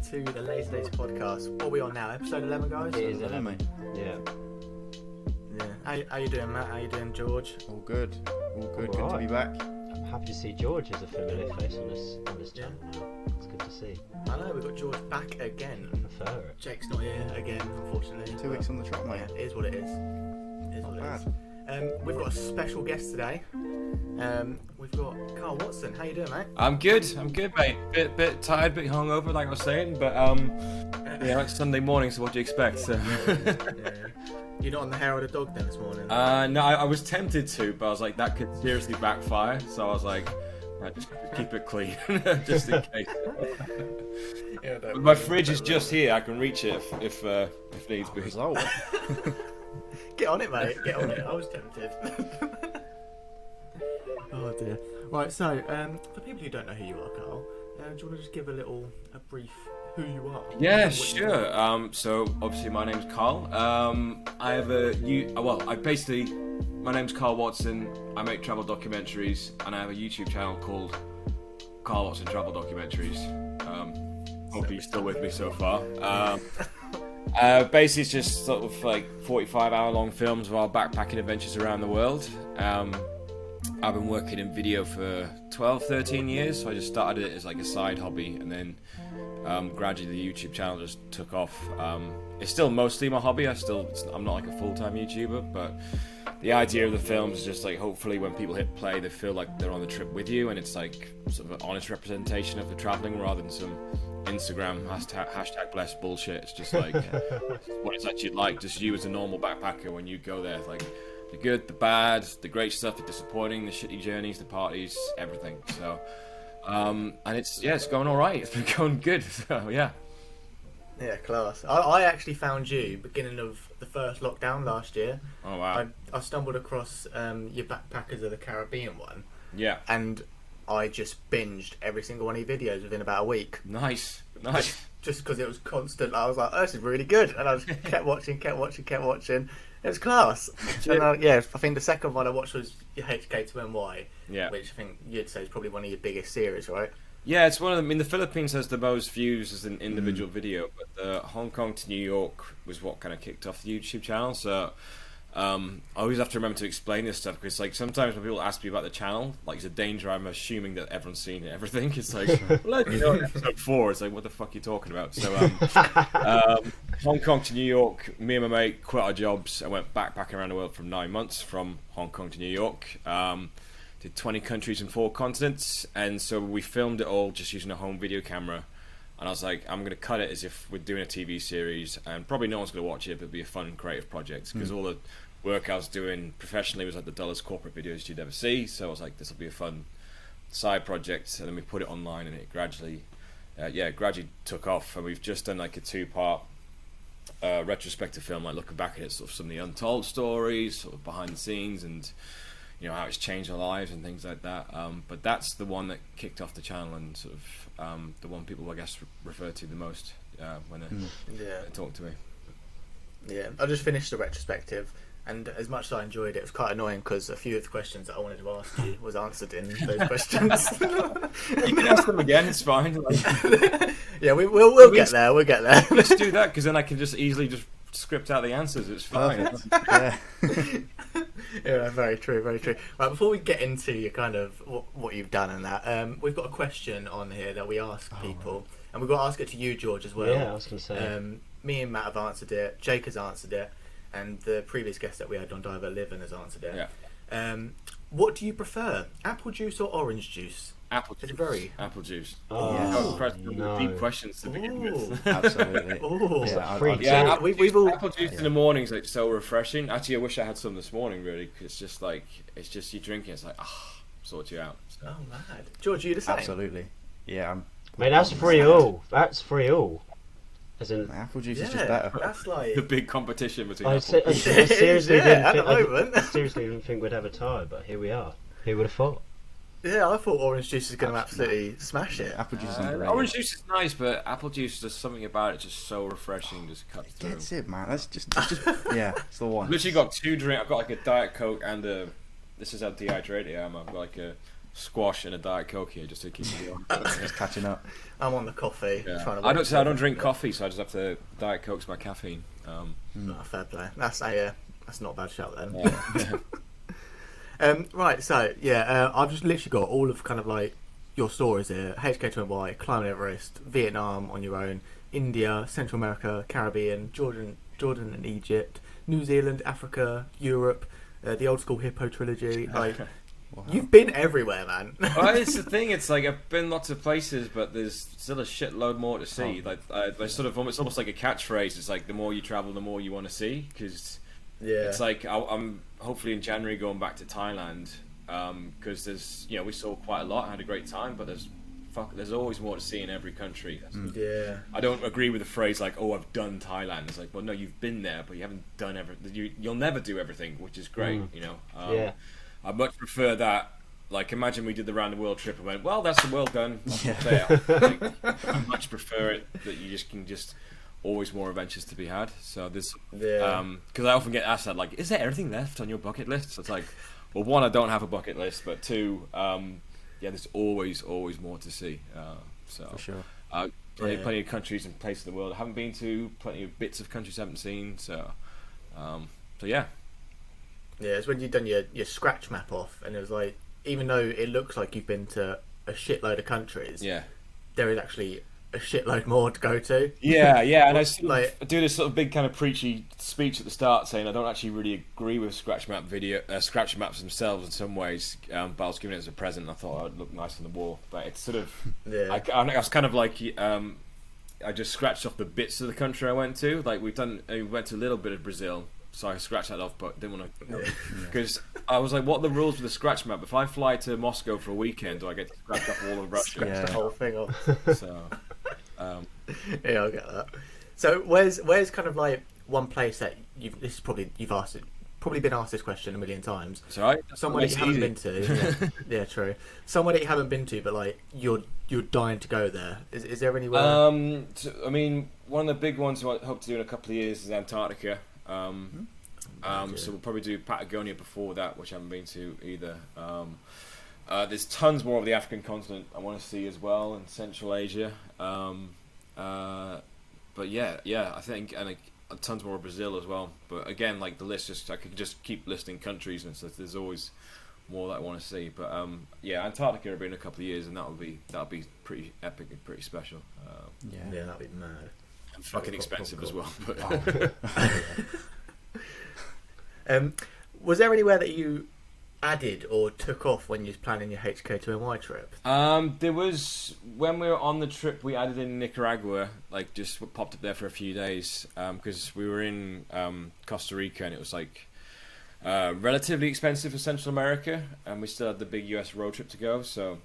to the Lazy Days podcast. What are we on now? Episode 11, guys? It is 11, mate. Yeah. How you doing, Matt? How you doing, George? All good. All good. All Good to be back. I'm happy to see George as a familiar face on this channel now. It's good to see. I know, we've got George back again. I prefer it. Jake's not here again, unfortunately. 2 weeks on the trot, mate. Yeah, it is what it is. It is what it is. Bad. We've got a special guest today. We've got Karl Watson. How you doing, mate? I'm good, mate. Bit tired, bit hungover, like I was saying, but yeah, it's Sunday morning, so what do you expect? So. Yeah. You're not on the hair of the dog then this morning? No, I was tempted to, but I was like, that could seriously backfire, so I was like, just keep it clean, just in case. Yeah, But my fridge is just here. I can reach it if needs be. Result. Get on it, mate. Get on it. I was tempted. Oh dear. Right, so for people who don't know who you are, Karl, do you want to just give a brief who you are? Yeah, What you sure. do? So obviously my name's Karl. I have my name's Karl Watson. I make travel documentaries, and I have a YouTube channel called Karl Watson Travel Documentaries. Hope you're still with me so far. Basically, it's just sort of like 45-hour-long films of our backpacking adventures around the world. I've been working in video for 12, 13 years, so I just started it as like a side hobby, and then gradually the YouTube channel just took off. It's still mostly my hobby. I'm not like a full-time YouTuber, but the idea of the films is just like, hopefully when people hit play, they feel like they're on the trip with you, and it's like sort of an honest representation of the traveling rather than some Instagram hashtag blessed bullshit. It's just like what it's actually like, just you as a normal backpacker when you go there, like the good, the bad, the great stuff, the disappointing, the shitty journeys, the parties, everything. So and it's going all right. It's been going good. So yeah. Yeah, class. I actually found you beginning of the first lockdown last year. Oh wow. I stumbled across your Backpackers of the Caribbean one. Yeah. And I just binged every single one of your videos within about a week. Nice. Just because it was constant. I was like, oh, this is really good. And I just kept watching. It was class. And I think the second one I watched was your HK2NY, which I think you'd say is probably one of your biggest series, right? Yeah, it's one of them. I mean, the Philippines has the most views as an individual video, but the Hong Kong to New York was what kind of kicked off the YouTube channel. So I always have to remember to explain this stuff, because like sometimes when people ask me about the channel, like it's a danger I'm assuming that everyone's seen everything. It's like, well, you know, episode 4. It's like, what the fuck are you talking about? So Hong Kong to New York, me and my mate quit our jobs and went backpacking around the world for 9 months from Hong Kong to New York. Did 20 countries and 4 continents, and so we filmed it all just using a home video camera. And I was like, I'm going to cut it as if we're doing a TV series, and probably no one's going to watch it, but it'll be a fun, creative project, because all the work I was doing professionally was like the dullest corporate videos you'd ever see. So I was like, this will be a fun side project, and then we put it online, and it gradually took off. And we've just done like a 2-part retrospective film, like looking back at it, sort of some of the untold stories, sort of behind the scenes, and you know how it's changed our lives and things like that. But that's the one that kicked off the channel, and sort of the one people I guess refer to the most when they talk to me. Yeah, I just finished the retrospective, and as much as I enjoyed it, it was quite annoying because a few of the questions that I wanted to ask you was answered in those questions. You can ask them again, it's fine. Yeah, we'll get there. We'll get there. Let's do that, because then I can just easily just script out the answers. It's fine. Yeah. Yeah, very true, very true. Right, before we get into your kind of what you've done and that, we've got a question on here that we ask people, and we've got to ask it to you, George, as well. Yeah, I was going to say. Me and Matt have answered it. Jake has answered it, and the previous guest that we had on Diver Living has answered it. Yeah. What do you prefer, apple juice or orange juice? Apple juice. Apple juice. Oh, Yes. no. Deep questions to begin with. Absolutely. Oh, Yeah, we've all. Apple juice in the morning is like so refreshing. Actually, I wish I had some this morning, really, because it's just you drinking. It's like sort you out. So. Oh, mad. George, you the same? Absolutely. Yeah, Mate, that's free all. That's free all. As in, apple juice is just better. That's like The big competition between I apple. seriously at the didn't moment. I seriously didn't think we'd have a tie, but here we are. Who would have thought? Yeah, I thought orange juice is going to absolutely smash it. Apple juice is underrated. Orange juice is nice, but apple juice, there's something about it just so refreshing, just cuts through. That's it, man. That's just yeah, it's the one. I've literally got 2 drinks. I've got like a Diet Coke and this is how dehydrated I am. I've got like a squash and a Diet Coke here just to keep me on. Just catching up. I'm on the coffee. Yeah. Trying to I don't drink coffee, so I just have to Diet Coke's my caffeine. Fair play. That's not a bad shout then. Yeah. Right, so I've just literally got all of kind of like your stories here. HK2NY, climbing Everest, Vietnam on your own, India, Central America, Caribbean, Jordan and Egypt, New Zealand, Africa, Europe, the old school Hippo trilogy. Like, wow. You've been everywhere, man. Well, it's the thing. It's like I've been lots of places, but there's still a shitload more to see. Like, I sort of almost like a catchphrase. It's like the more you travel, the more you want to see. Because it's like I'm hopefully in January going back to Thailand. Because there's we saw quite a lot, and had a great time, but there's always more to see in every country. Yeah, I don't agree with the phrase like, oh, I've done Thailand. It's like, well, no, you've been there, but you haven't done everything. You'll never do everything, which is great. I much prefer that. Like, imagine we did the round the world trip and went, well, that's the world done. There. Like, I much prefer it that you can always more adventures to be had. So this, because I often get asked that, like, is there anything left on your bucket list? So it's like, well, one, I don't have a bucket list, but two, there's always more to see. For sure. Plenty of countries and places in the world I haven't been to. Plenty of bits of countries I haven't seen. So yeah. Yeah, it's when you've done your scratch map off, and it was like, even though it looks like you've been to a shitload of countries, there is actually a shitload more to go to. Yeah, and I do this sort of big kind of preachy speech at the start saying I don't actually really agree with scratch maps themselves in some ways, but I was giving it as a present and I thought it would look nice on the wall. But it's sort of, I was kind of like, I just scratched off the bits of the country I went to. Like we went to a little bit of Brazil, so I scratched that off, but didn't want to, because I was like, what are the rules with the scratch map? If I fly to Moscow for a weekend, do I get to scratch off all of Russia? Scratch the whole thing off. So, yeah, I get that. So where's kind of like one place that you've probably been asked this question a million times. Sorry, somewhere that you haven't been to. Yeah, true. Somewhere that you haven't been to, but like you're dying to go there. Is there anywhere? I mean, one of the big ones I hope to do in a couple of years is Antarctica. So we'll probably do Patagonia before that, which I haven't been to either. There's tons more of the African continent I want to see as well, and Central Asia. But I think, and tons more of Brazil as well. But again, like the list, I could just keep listing countries, and so there's always more that I want to see. But Antarctica will be in a couple of years, and that'll be pretty epic and pretty special. Yeah, that'll be mad. And fucking expensive as well. But was there anywhere that you added or took off when you was planning your HK2NY trip? There was, when we were on the trip, we added in Nicaragua, like just popped up there for a few days, because we were in Costa Rica, and it was like relatively expensive for Central America, and we still had the big US road trip to go. So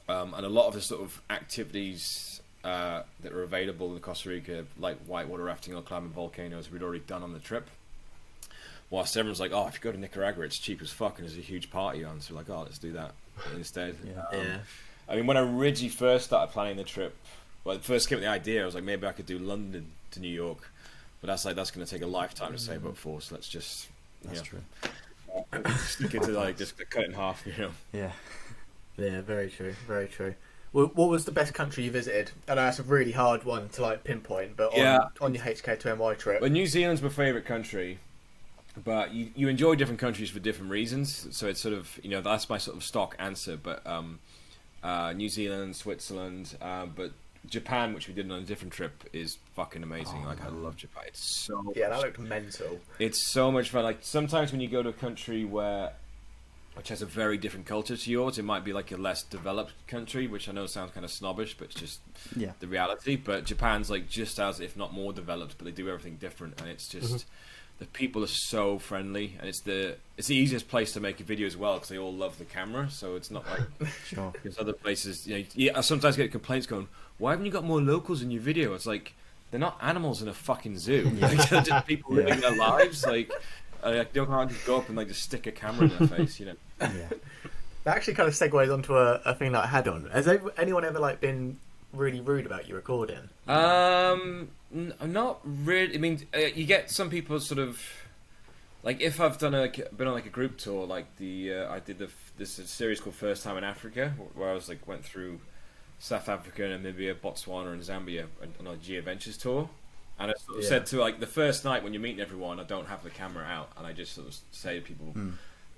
and a lot of the sort of activities that are available in Costa Rica, like whitewater rafting or climbing volcanoes, we'd already done on the trip. Whilst everyone's like, oh, if you go to Nicaragua, it's cheap as fuck and there's a huge party on. So we're like, oh, let's do that instead. I mean, when I originally first started planning the trip, first came with the idea, I was like, maybe I could do London to New York. But that's going to take a lifetime to save up for, so let's just... That's true. Stick it to, just cut it in half, Yeah. Yeah, very true, very true. Well, what was the best country you visited? I know that's a really hard one to, pinpoint, but on your HK2NY trip... Well, New Zealand's my favourite country. But you enjoy different countries for different reasons, so it's sort of that's my sort of stock answer. But New Zealand, Switzerland, but Japan, which we did on a different trip, is fucking amazing. I love Japan. It's so that looked mental. It's so much fun. Like sometimes when you go to a country which has a very different culture to yours, it might be like a less developed country, which I know sounds kind of snobbish, but it's just the reality. But Japan's like just as, if not more developed, but they do everything different, and it's just. The people are so friendly, and it's the easiest place to make a video as well because they all love the camera. So it's not like because other places. I sometimes get complaints going, "Why haven't you got more locals in your video?" It's like they're not animals in a fucking zoo. Like, they're just people living their lives. Like you can't just go up and just stick a camera in their face. That actually kind of segues onto a thing that I had on. Has anyone ever been really rude about your recording? Not really. I mean, you get some people sort of like if I've been on like a group tour, like I did this series called First Time in Africa, where I was like went through South Africa, Namibia, Botswana, and Zambia on a G Adventures tour. And I sort of said to like the first night when you're meeting everyone, I don't have the camera out, and I just sort of say to people,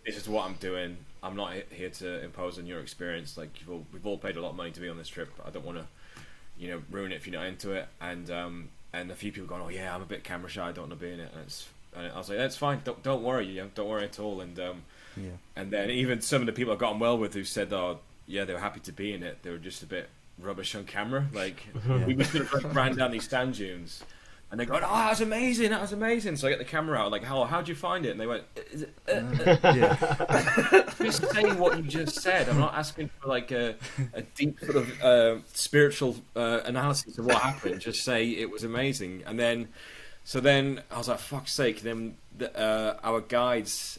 "This is what I'm doing. I'm not here to impose on your experience. Like we've all paid a lot of money to be on this trip. I don't want to, ruin it if you're not into it." And a few people going, "Oh yeah, I'm a bit camera shy. I don't want to be in it." And I was like, "That's fine. Don't worry. Don't worry at all." And and then even some of the people I've gotten well with who said, "Oh yeah, they were happy to be in it. They were just a bit rubbish on camera. Like we just sort of like ran down these sand dunes." And they go, "Oh, that was amazing! That was amazing!" So I get the camera out, like, how'd you find it? And they went, "Just say what you just said. I'm not asking for like a deep sort of spiritual analysis of what happened. Just say it was amazing." And then I was like, "Fuck's sake!" Then our guides,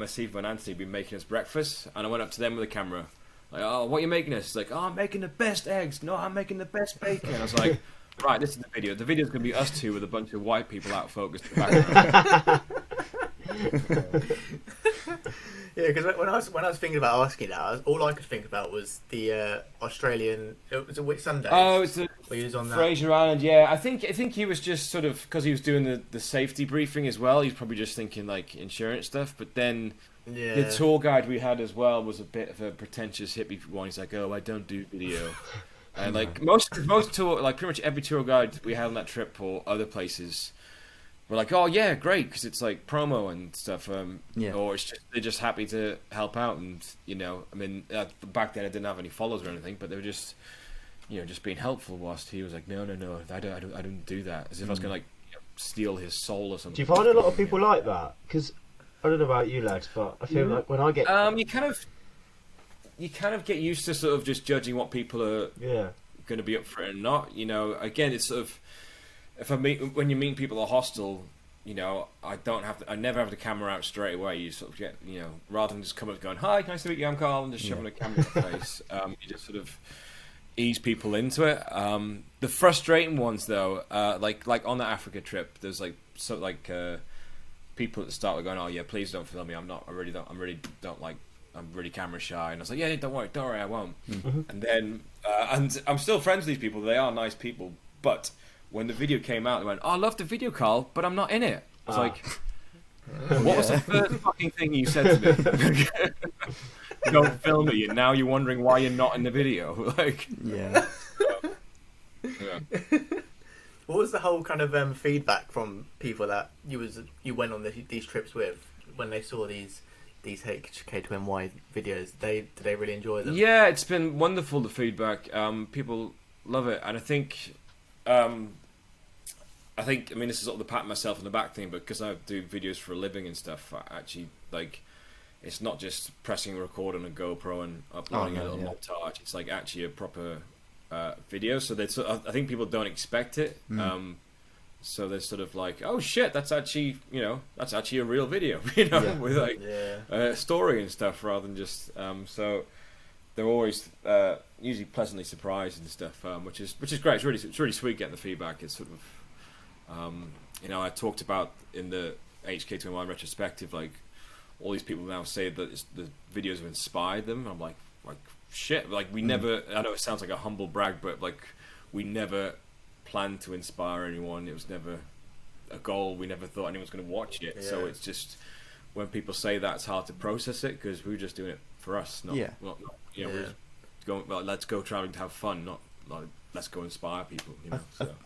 Steve and Anthony, had been making us breakfast, and I went up to them with a camera, like, "Oh, what are you making us?" Like, "Oh, I'm making the best eggs. No, I'm making the best bacon." I was like, "Right, this is the video. The video's going to be us two with a bunch of white people out focused in the background." Yeah, because when I was thinking about asking that, all I could think about was the Australian. It was a Whitsunday. Oh, it's the he was on that. Fraser Island. Yeah, I think he was just sort of because he was doing the safety briefing as well. He's probably just thinking like insurance stuff. But then the tour guide we had as well was a bit of a pretentious hippie one. He's like, "Oh, I don't do video." And like most tour, like pretty much every tour guide we had on that trip or other places, were like, "Oh yeah, great," because it's like promo and stuff. Or it's just they're just happy to help out, and I mean, back then I didn't have any followers or anything, but they were just, just being helpful. Whilst he was like, "No, I don't do that," as if I was gonna like steal his soul or something. Do you find a lot of people like that? Because I don't know about you lads, but I feel like when I get you kind of get used to sort of just judging what people are going to be up for it and not. Again, it's sort of when you meet people at Hostel, I never have the camera out straight away. You sort of get, rather than just come up going, "Hi, nice to meet you, I'm Karl," and just shoving a camera in the face. You just sort of ease people into it. The frustrating ones though, like on that Africa trip, there's like people at the start were going, "Oh yeah, please don't film me. I'm really camera shy," and I was like, "Yeah, don't worry, I won't." And then, and I'm still friends with these people. They are nice people. But when the video came out, they went, "Oh, I love the video, Karl, but I'm not in it." I was like, "What was the first fucking thing you said to me? Don't film me, and now you're wondering why you're not in the video." Like, yeah. What was the whole kind of feedback from people that you went on these trips with when they saw these HK2NY videos? Did they really enjoy them? Yeah, it's been wonderful, the feedback. People love it, and I think I mean, this is sort of the pat myself on the back thing, but because I do videos for a living and stuff, I actually like it's not just pressing record on a GoPro and uploading a little montage. It's like actually a proper video. So I think people don't expect it. So they're sort of like, "Oh shit, that's actually a real video," with like a story and stuff, rather than just. So they're always usually pleasantly surprised and stuff, which is great. It's really sweet getting the feedback. It's sort of, I talked about in the HK2NY retrospective, like all these people now say that the videos have inspired them. I'm like shit. Like we never. I know it sounds like a humble brag, but like we never planned to inspire anyone. It was never a goal. We never thought anyone's going to watch it. So it's just when people say that, it's hard to process it because we were just doing it for us. We're just going. Well, let's go traveling to have fun, not like let's go inspire people.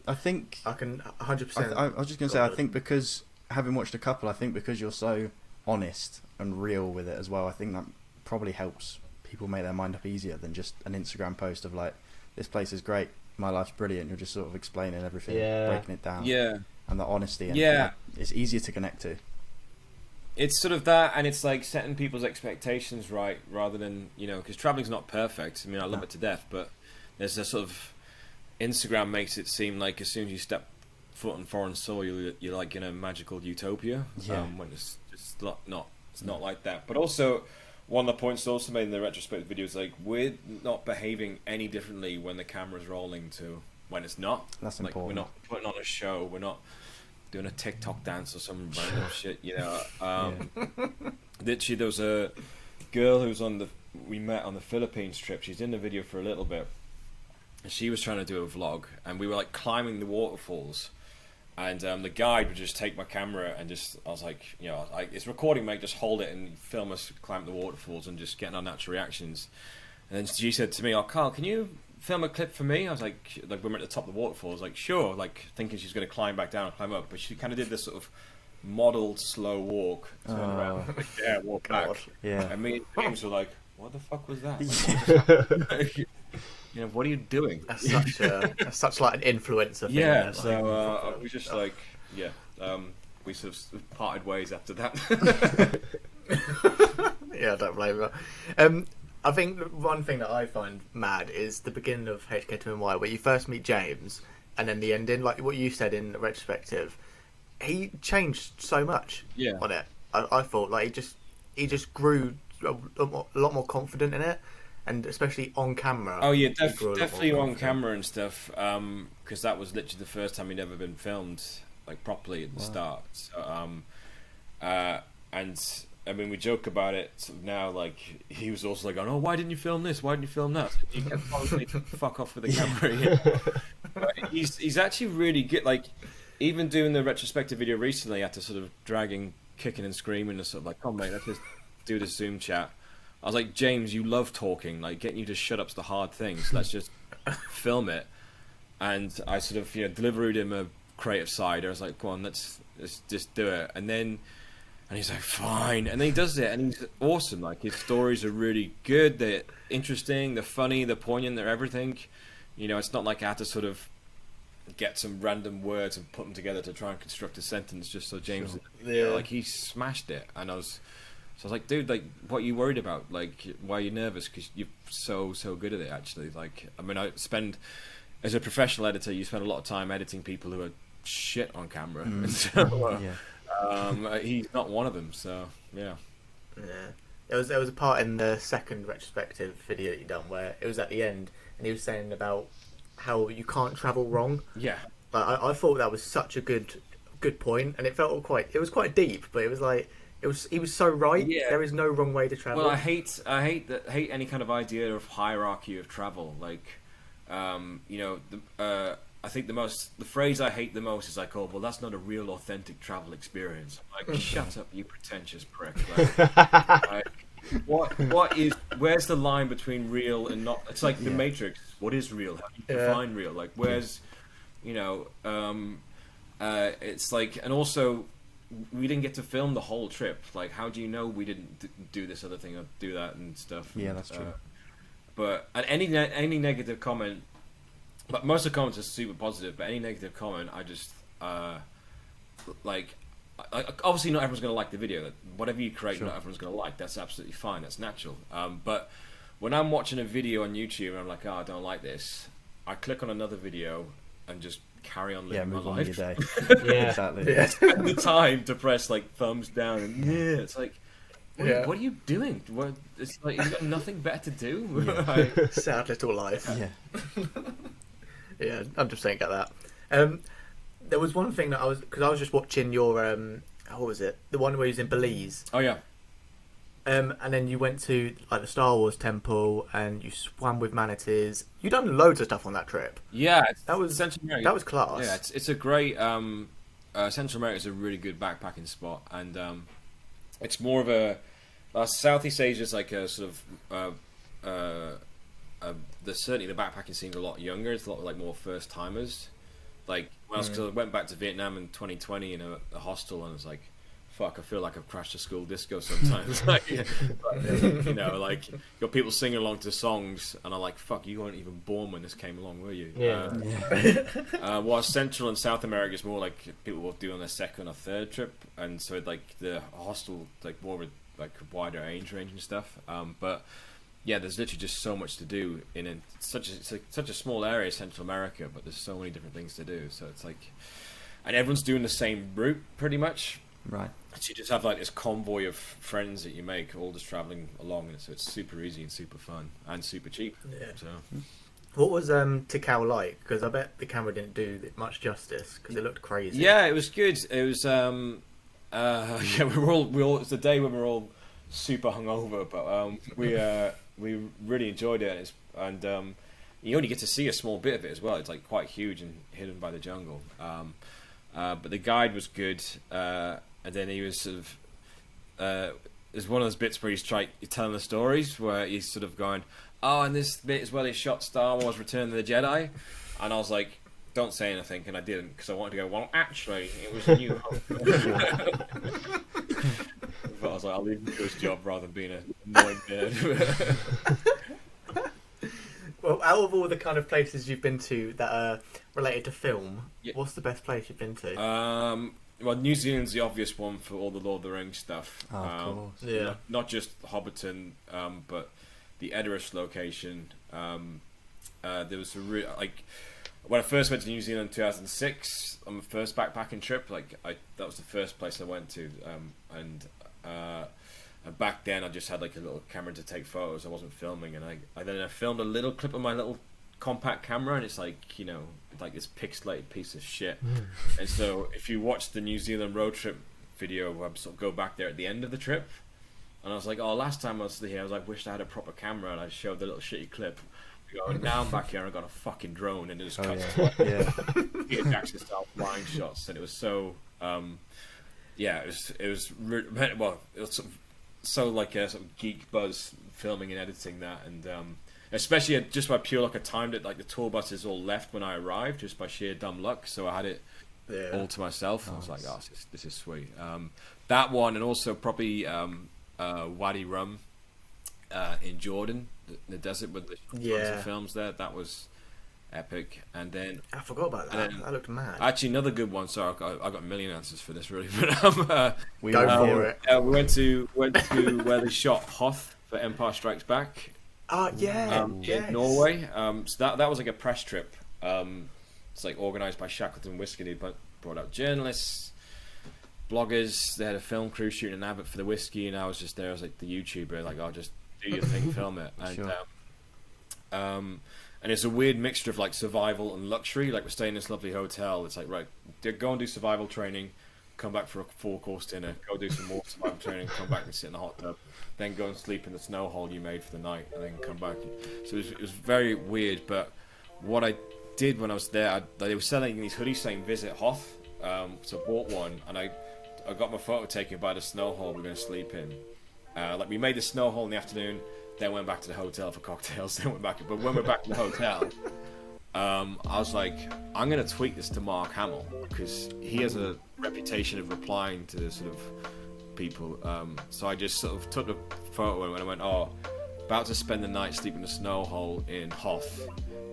I think I can 100%. I was just going to say, I think because having watched a couple, I think because you're so honest and real with it as well, I think that probably helps people make their mind up easier than just an Instagram post of like, "This place is great, my life's brilliant." You're just sort of explaining everything, breaking it down, and the honesty, and it's easier to connect to. It's sort of that, and it's like setting people's expectations right, rather than because traveling's not perfect. I mean, I love it to death, but there's a sort of Instagram makes it seem like as soon as you step foot on foreign soil, you're like in a magical utopia. When it's just not. It's not like that. But also, one of the points also made in the retrospective video is like we're not behaving any differently when the camera's rolling to when it's not. That's like important. We're not putting on a show. We're not doing a TikTok dance or some random shit, you know. Literally, there was a girl who was we met on the Philippines trip. She's in the video for a little bit. And she was trying to do a vlog, and we were like climbing the waterfalls. And the guide would just take my camera and I was like, you know, it's recording, mate, just hold it and film us climb the waterfalls and just getting our natural reactions. And then she said to me, "Oh, Carl, can you film a clip for me?" I was like when we're at the top of the waterfall, I was like, sure, like thinking she's going to climb back down and climb up. But she kind of did this sort of modeled slow walk, turn around, walk back. Yeah. And me and James were like, what the fuck was that? You know, what are you doing? That's such like an influencer thing. Yeah, so we just like, we sort of parted ways after that. Yeah, I don't blame her. I think one thing that I find mad is the beginning of HK2NY, where you first meet James, and then the ending, like what you said in the retrospective. He changed so much on it. I thought like he just grew a lot more confident in it. And especially on camera. Oh yeah, definitely on camera and stuff. Because that was literally the first time he'd ever been filmed like properly at the start. So, and I mean, we joke about it sort of now. Like he was also like, "Oh, why didn't you film this? Why didn't you film that?" You kept telling me to fuck off with the camera. But he's actually really good. Like even doing the retrospective video recently, after sort of kicking and screaming and sort of like, "Come on, mate, let's just do this Zoom chat." I was like, James, you love talking. Like, getting you to shut up's the hard things. Let's just film it. And I sort of, delivered him a creative side. I was like, go on, let's just do it. And he's like, fine. And then he does it, and he's awesome. Like, his stories are really good. They're interesting. They're funny. They're poignant. They're everything. You know, it's not like I had to sort of get some random words and put them together to try and construct a sentence just so James, like, he smashed it. And I was like, dude, like, what are you worried about? Like, why are you nervous? Because you're so good at it, actually. Like, I mean, as a professional editor, you spend a lot of time editing people who are shit on camera. So, he's not one of them, so, yeah. There was a part in the second retrospective video that you done where it was at the end, and he was saying about how you can't travel wrong. Yeah. Like, I thought that was such a good point, and it was quite deep, but it was like, he was so right. Yeah. There is no wrong way to travel. Well, I hate any kind of idea of hierarchy of travel. Like, I think the phrase I hate the most is like, oh, well, that's not a real authentic travel experience. Like, shut up, you pretentious prick. Like, where's the line between real and not? It's like the Matrix. What is real? How do you define real? Like, where's, it's like, and also, we didn't get to film the whole trip. Like, how do you know we didn't do this other thing or do that and stuff? Yeah, that's true. But any negative comment, but most of the comments are super positive. But any negative comment, I just obviously not everyone's going to like the video. Whatever you create, not everyone's going to like. That's absolutely fine. That's natural. But when I'm watching a video on YouTube and I'm like, oh, I don't like this, I click on another video and just carry on living my life. Your day. Exactly. Yeah. Spend the time to press like thumbs down and it's like, what are you doing? It's like you've got nothing better to do. Sad little life. Yeah. 100% get that. There was one thing that I was just watching your what was it? The one where he was in Belize. Oh yeah. And then you went to like the Star Wars temple and you swam with manatees. You done loads of stuff on that trip. Yeah, that was class. Yeah, it's a great. Central America is a really good backpacking spot, and it's more of a Southeast Asia is like a sort of. Certainly the backpacking scene's a lot younger. It's a lot like more first timers. Like when I went back to Vietnam in 2020 in a hostel, and I was like, fuck, I feel like I've crashed a school disco sometimes. Like, like got people singing along to songs, and I'm like, fuck, you weren't even born when this came along, were you? While Central and South America is more like people will do on their second or third trip, and so like the hostel like more of a wider age range and stuff. But yeah, there's literally just so much to do in such a small area, Central America, but there's so many different things to do. So it's like, and everyone's doing the same route pretty much. Right. So you just have like this convoy of friends that you make, all just traveling along, and so it's super easy and super fun and super cheap. Yeah. So What was Tikal like? Because I bet the camera didn't do much justice because it looked crazy. Yeah, it was good. It was yeah, we all it's the day when we were all super hungover, but we really enjoyed it, and you only get to see a small bit of it as well. It's like quite huge and hidden by the jungle. But the guide was good, and then he was sort of there's one of those bits where he's telling the stories where he's sort of going, oh, and this bit is where they shot Star Wars Return of the Jedi. And I was like, don't say anything. And I didn't, because I wanted to go, well, actually, it was a New Hope. But I was like, I'll leave him to his job rather than being an annoying nerd. Well, out of all the kind of places you've been to that are related to film, what's the best place you've been to? Well, New Zealand's the obvious one for all the Lord of the Rings stuff. Oh, of course. Yeah. Not just Hobbiton, but the Everest location. There was when I first went to New Zealand in 2006 on my first backpacking trip. That was the first place I went to, and back then I just had like a little camera to take photos. I wasn't filming, and I filmed a little clip on my little compact camera, and it's like, you know, like this pixelated piece of shit. And so if you watch the New Zealand road trip video, I sort of go back there at the end of the trip, and I was like, oh, last time I was here, I was like, wished I had a proper camera, and I showed the little shitty clip. And now I'm back here and I've got a fucking drone, and it just cuts Peter Jackson style flying shots, and it was so it was so like a sort of geek buzz filming and editing that, and especially just by pure luck, I timed it like the tour buses all left when I arrived, just by sheer dumb luck, so I had it all to myself. Nice. I was like, oh, this is sweet. That one, and also probably Wadi Rum in Jordan, the desert with the tons of films there. That was epic. And then I forgot about that. That looked mad. Actually, another good one. Sorry, I got a million answers for this, really. But go for it. We went to where they shot Hoth for Empire Strikes Back. In Norway. So that was like a press trip. It's like organised by Shackleton Whiskey. They brought out journalists, bloggers. They had a film crew shooting an advert for the whiskey, and I was just there. I was like the YouTuber, like, I'll just do your thing, film it. And sure. And it's a weird mixture of like survival and luxury. Like, we're staying in this lovely hotel. It's like, right, go and do survival training, come back for a 4-course dinner, go do some more survival training, come back and sit in the hot tub, then go and sleep in the snow hole you made for the night, and then come back. So it was very weird. But what I did when I was there, they were selling these hoodies saying "Visit Hoth," so I bought one, and I got my photo taken by the snow hole we're going to sleep in. Like, we made the snow hole in the afternoon, then went back to the hotel for cocktails, then went back. But when we're back in the hotel, I was like, I'm going to tweet this to Mark Hamill, because he has a reputation of replying to sort of people. So I just sort of took the photo and I went, oh, about to spend the night sleeping in a snow hole in Hoth.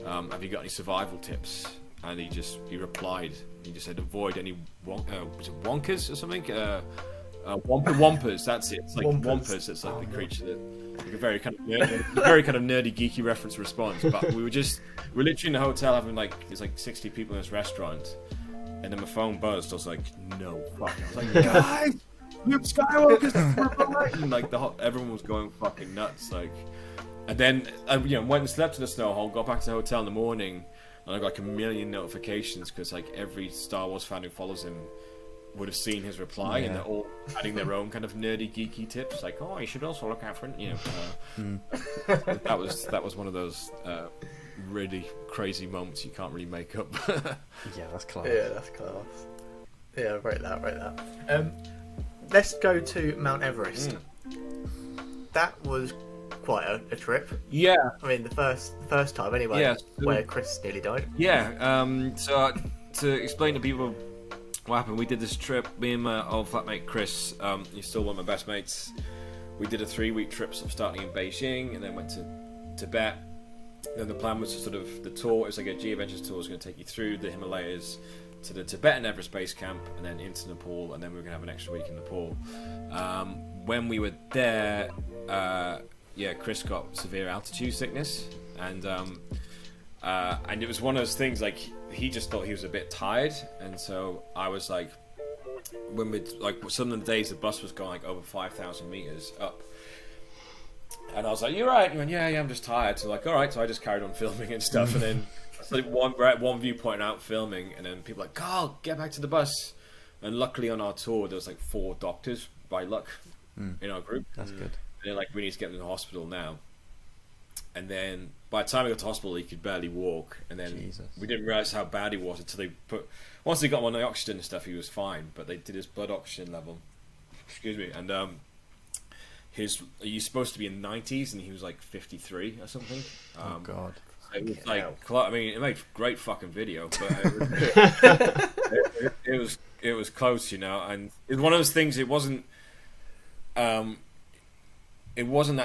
Have you got any survival tips? And he replied. He just said, avoid any was it wonkers or something? Wampers. That's it. It's like wampers. It's like the creature that, like a very kind of nerdy, geeky reference response. But we were literally in the hotel having there's like 60 people in this restaurant, and then my phone buzzed. I was like, no fuck. I was like, guys, Luke Skywalker's and like everyone was going fucking nuts. Like, and then went and slept in the snow hole. Got back to the hotel in the morning, and I got like a million notifications, because like every Star Wars fan who follows him would have seen his reply, and they're all adding their own kind of nerdy, geeky tips, like, oh, you should also look out for it. That was one of those really crazy moments you can't really make up. Yeah, that's class. Yeah, that's class. Yeah, rate that. Let's go to Mount Everest. That was quite a trip. Yeah. I mean, the first time anyway. Yeah. Where Chris nearly died. Yeah. So to explain to people what happened, we did this trip, me and my old flatmate Chris, he's still one of my best mates. We did a 3-week trip, sort of starting in Beijing, and then went to Tibet. Then the plan was to sort of, the tour, it was like a G-Adventures tour, was going to take you through the Himalayas to the Tibetan Everest base camp, and then into Nepal, and then we were going to have an extra week in Nepal. When we were there, Chris got severe altitude sickness, and it was one of those things, like, he just thought he was a bit tired, and so I was like, some of the days the bus was going like over 5,000 meters up, And I was like, "You're right." And he went, "Yeah, I'm just tired." So like, all right. So I just carried on filming and stuff. And then so we're at one viewpoint out filming, and then people are like, "Carl, get back to the bus." And luckily on our tour, there was like 4 doctors by luck in our group. That's good. And they're like, "We need to get him to the hospital now." And then by the time we got to hospital, he could barely walk. And then we didn't realize how bad he was until they once they got him on the oxygen and stuff, he was fine. But they did his blood oxygen level. Excuse me. And he's supposed to be in the 90s, and he was like 53 or something. Oh God! It was like, I mean, it made great fucking video, but it was close, you know. And it was one of those things. It wasn't that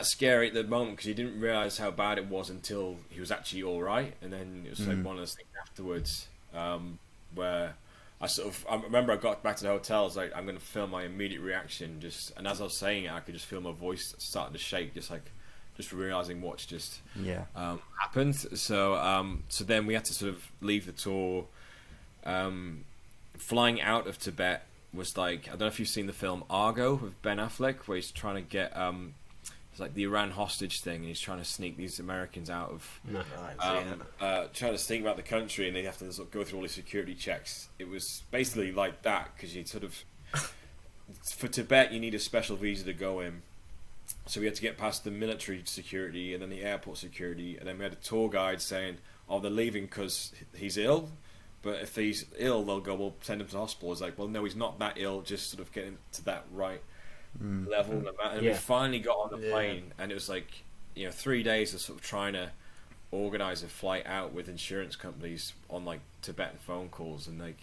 scary at the moment because you didn't realize how bad it was until he was actually all right, and then it was like one of those things afterwards where. I remember I got back to the hotel. I was like, I'm going to film my immediate reaction. And as I was saying it, I could just feel my voice starting to shake, just realizing what's just happened. So then we had to sort of leave the tour. Flying out of Tibet was like, I don't know if you've seen the film Argo with Ben Affleck, where he's trying to get it's like the Iran hostage thing, and he's trying to sneak these Americans out of trying to sneak out the country, and they have to sort of go through all these security checks. It was basically like that, because you sort of for Tibet you need a special visa to go in, so we had to get past the military security and then the airport security, and then we had a tour guide saying, "Oh, they're leaving because he's ill, but if he's ill they'll go, we'll send him to the hospital." It's like, well, no, he's not that ill, just sort of getting to that right level. And we finally got on the plane, and it was like, 3 days of sort of trying to organize a flight out with insurance companies on like Tibetan phone calls, and like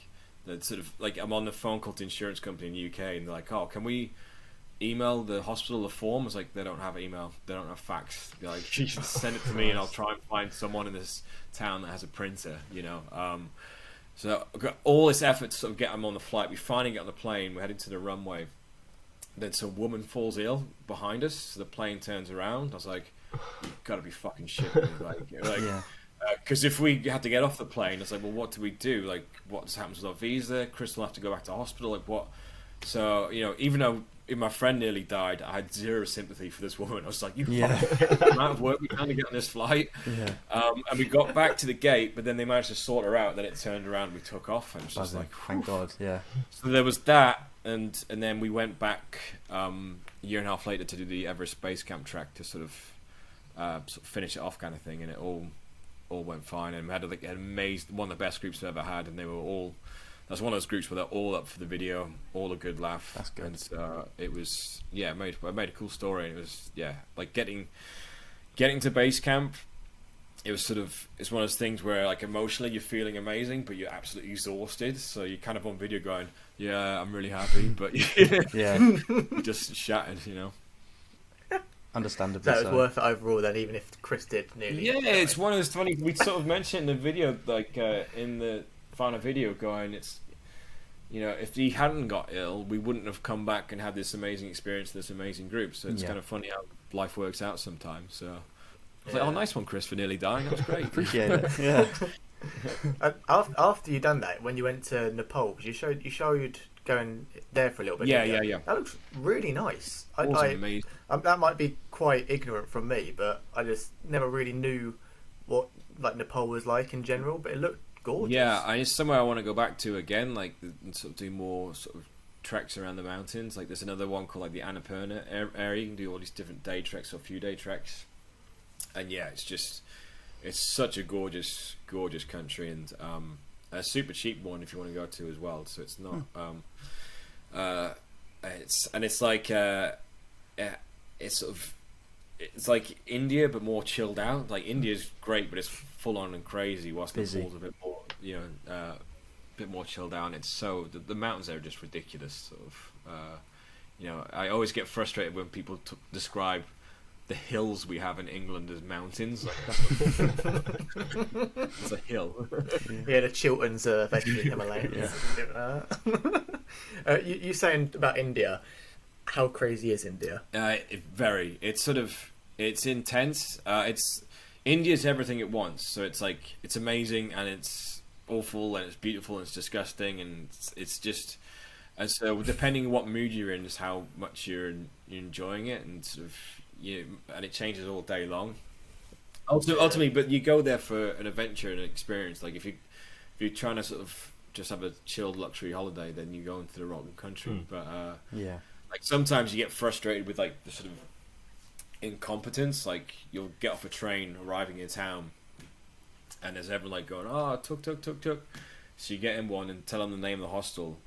that sort of like, I'm on the phone call to insurance company in the UK, and they're like, "Oh, can we email the hospital a form?" I was like, "They don't have email, they don't have fax." They're like, "You should send it to me and I'll try and find someone in this town that has a printer," So I got all this effort to sort of get them on the flight. We finally get on the plane, we're heading to the runway. Then some woman falls ill behind us, so the plane turns around. I was like, "You've got to be fucking shitting me." Because if we had to get off the plane, it's like, well, what do we do? Like, what happens with our visa? Chris will have to go back to hospital. Like, what? So, even though my friend nearly died, I had zero sympathy for this woman. I was like, the amount of work we had to get on this flight. And we got back to the gate, but then they managed to sort her out. Then it turned around and we took off. And it was just like, thank God, So there was that. And then we went back a year and a half later to do the Everest basecamp track to sort of finish it off, kind of thing. And it all went fine. And we had like an amazing, one of the best groups we've ever had. And they were all, that's one of those groups where they're all up for the video, all a good laugh. That's good. And it was, I made a cool story. And it was, like getting to base camp. It was it's one of those things where like emotionally you're feeling amazing, but you're absolutely exhausted. So you're kind of on video going, "Yeah, I'm really happy," but you're just shattered, Understandably. So it was worth it overall then, even if Chris did nearly. Yeah, it's one of those funny. We sort of mentioned in the video, like in the final video, going, it's, if he hadn't got ill, we wouldn't have come back and had this amazing experience, this amazing group. So it's kind of funny how life works out sometimes. So. I was like, "Oh, nice one, Chris, for nearly dying. That was great." Appreciate it. Yeah. After you done that, when you went to Nepal, you showed going there for a little bit. Yeah. That looks really nice. Amazing. That might be quite ignorant from me, but I just never really knew what like Nepal was like in general. But it looked gorgeous. Yeah, and it's somewhere I want to go back to again, like and sort of do more sort of treks around the mountains. Like there's another one called like the Annapurna area. You can do all these different day treks or few day treks. And it's such a gorgeous country, and a super cheap one if you want to go to as well. So it's not, it's like India but more chilled out. Like India's great, but it's full on and crazy. Whilst Nepal's a bit more, a bit more chilled out. And it's the mountains there are just ridiculous. Sort of, I always get frustrated when people describe the hills we have in England as mountains. Like it's a hill. Yeah, the Chilterns are basically Himalayas. You saying about India? How crazy is India? It's intense. India's everything it wants. So it's like it's amazing and it's awful and it's beautiful and it's disgusting and it's just. And so depending on what mood you're in is how much you're enjoying it, and sort of and it changes all day long. Ultimately, but you go there for an adventure and an experience. Like if you're trying to sort of just have a chilled luxury holiday, then you go into the wrong country. But like sometimes you get frustrated with like the sort of incompetence. Like you'll get off a train arriving in town, and there's everyone like going, "Oh, tuk." So you get in one and tell them the name of the hostel,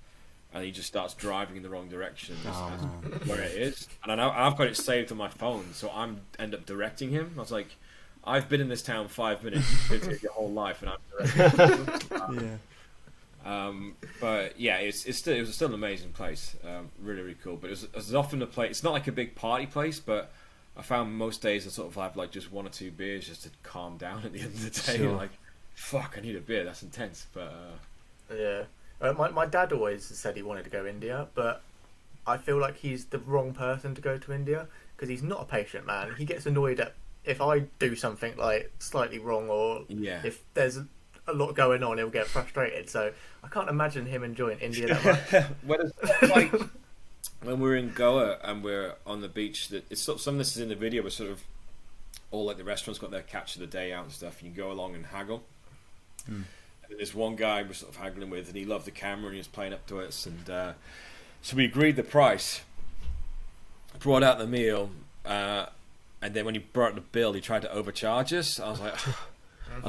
and he just starts driving in the wrong direction where it is. And I know I've got it saved on my phone, so I'm end up directing him. I was like, I've been in this town 5 minutes, it's your whole life, and I'm directing him. But yeah, it was still an amazing place, really, really cool. But it was often a place. It's not like a big party place, but I found most days I sort of have like just 1 or 2 beers just to calm down at the end of the day. Sure. Like, fuck, I need a beer. That's intense. But my dad always said he wanted to go India, but I feel like he's the wrong person to go to India because he's not a patient man. He gets annoyed if I do something like slightly wrong, or if there's a lot going on, he'll get frustrated. So I can't imagine him enjoying India that much. When we're in Goa and we're on the beach, that it's sort of, some of this is in the video, but sort of all like the restaurants got their catch of the day out and stuff, and you go along and haggle. And there's one guy we're sort of haggling with, and he loved the camera and he was playing up to us, and so we agreed the price, brought out the meal, and then when he brought the bill, he tried to overcharge us. I was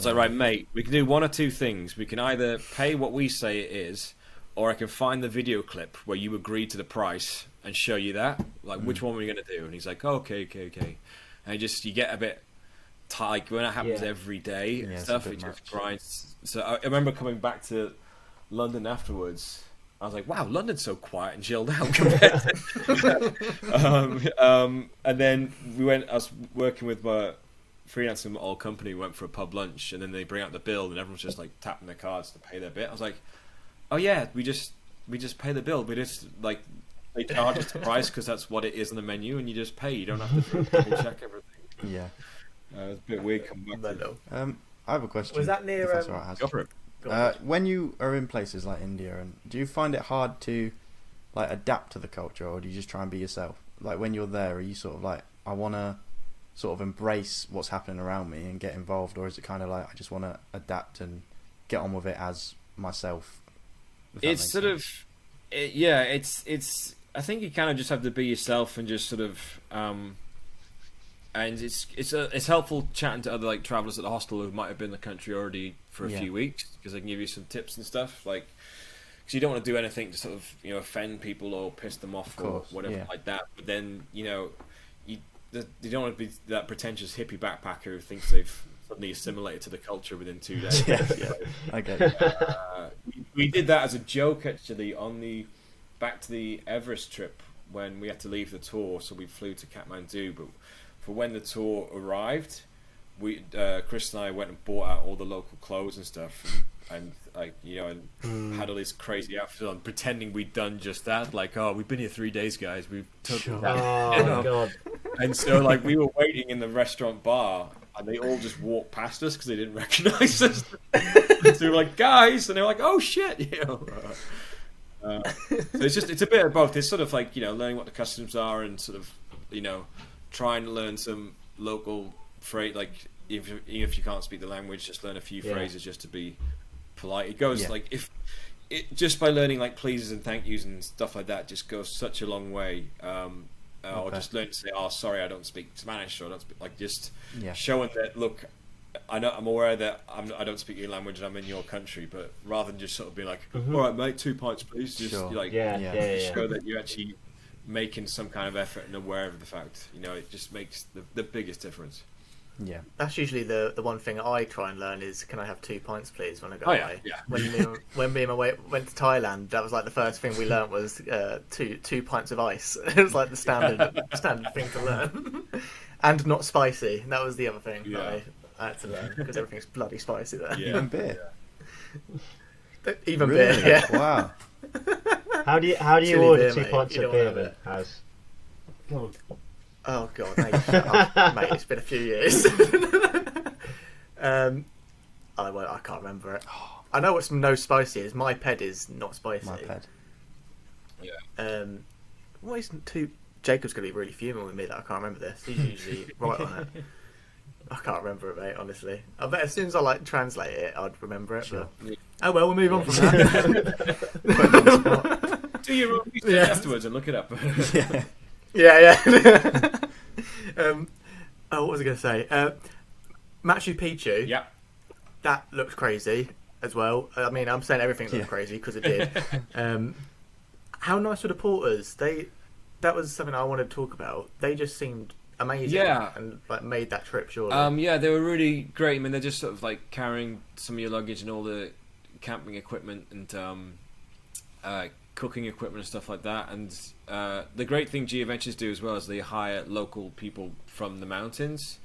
like, right, mate, we can do 1 or 2 things. We can either pay what we say it is, or I can find the video clip where you agreed to the price and show you that. Like, which one are we going to do? And he's like, oh, okay. And you get a bit tight when it happens every day and stuff. It just grinds. So I remember coming back to London afterwards. I was like, wow, London's so quiet and chilled out compared to... and then I was working with my freelance in my old company, went for a pub lunch, and then they bring out the bill and everyone's just like tapping their cards to pay their bit. I was like, oh yeah, we just pay the bill. We just like, they charge us the price because that's what it is on the menu, and you just pay. You don't have to double check everything. Yeah. It's a bit weird coming back to. I have a question. Was that near? Go for it. When you are in places like India, and do you find it hard to like adapt to the culture, or do you just try and be yourself? Like when you're there, are you sort of like, I want to sort of embrace what's happening around me and get involved, or is it kind of like I just want to adapt and get on with it as myself? It's sort of, it's. I think you kind of just have to be yourself and just sort of, and it's helpful chatting to other like travelers at the hostel who might have been in the country already for a few weeks, because they can give you some tips and stuff, like, because you don't want to do anything to sort of offend people or piss them off or whatever like that. But then you don't want to be that pretentious hippie backpacker who thinks they've suddenly assimilated to the culture within 2 days. I get it. We did that as a joke actually on the back to the Everest trip when we had to leave the tour, so we flew to Kathmandu. But for when the tour arrived, we Chris and I went and bought out all the local clothes and stuff, and like had all these crazy outfits on, pretending we'd done just that. Like, oh, we've been here 3 days, guys. We've totally God. And so like we were waiting in the restaurant bar, and they all just walked past us because they didn't recognize us. So we were like, guys, and they were like, oh shit, So it's a bit of both. It's sort of like learning what the customs are, and sort of trying to learn some local phrase. Like if you can't speak the language, just learn a few phrases just to be polite. It goes like just by learning like pleases and thank yous and stuff like that just goes such a long way. Or just learn to say, oh, sorry, I don't speak Spanish, or I don't speak, like, just showing that, look, I'm aware that I don't speak your language and I'm in your country, but rather than just sort of be like, all right, mate, 2 pints, please, just show that you're actually making some kind of effort and aware of the fact, it just makes the biggest difference. Yeah, that's usually the one thing I try and learn is, can I have 2 pints, please, when I go away? Yeah. When me and my mate went to Thailand, that was like the first thing we learnt was two pints of ice. It was like the standard thing to learn, and not spicy. That was the other thing that I had to learn, because everything's bloody spicy there. Yeah. Even beer. Even beer. Yeah. Wow. How do you order beer, 2 pints of beer then? Oh god, mate, shut up. Mate, it's been a few years. I can't remember it. I know what's no spicy is. My ped is not spicy. My ped. Yeah. What is Jacob's gonna be really fuming with me that I can't remember this. He's usually right on it. I can't remember it, mate. Honestly, I bet as soon as I like translate it, I'd remember it. Sure. But... Oh well, we'll move on from that. Do your own research afterwards and look it up. Yeah. Oh, what was I going to say? Machu Picchu. Yeah. That looks crazy as well. I mean, I'm saying everything looked crazy because it did. How nice were the porters? That was something I wanted to talk about. They just seemed amazing. Yeah. And like made that trip, surely. Yeah, they were really great. I mean, they're just sort of like carrying some of your luggage and all the camping equipment and cooking equipment and stuff like that. And the great thing G Adventures do as well is they hire local people from the mountains.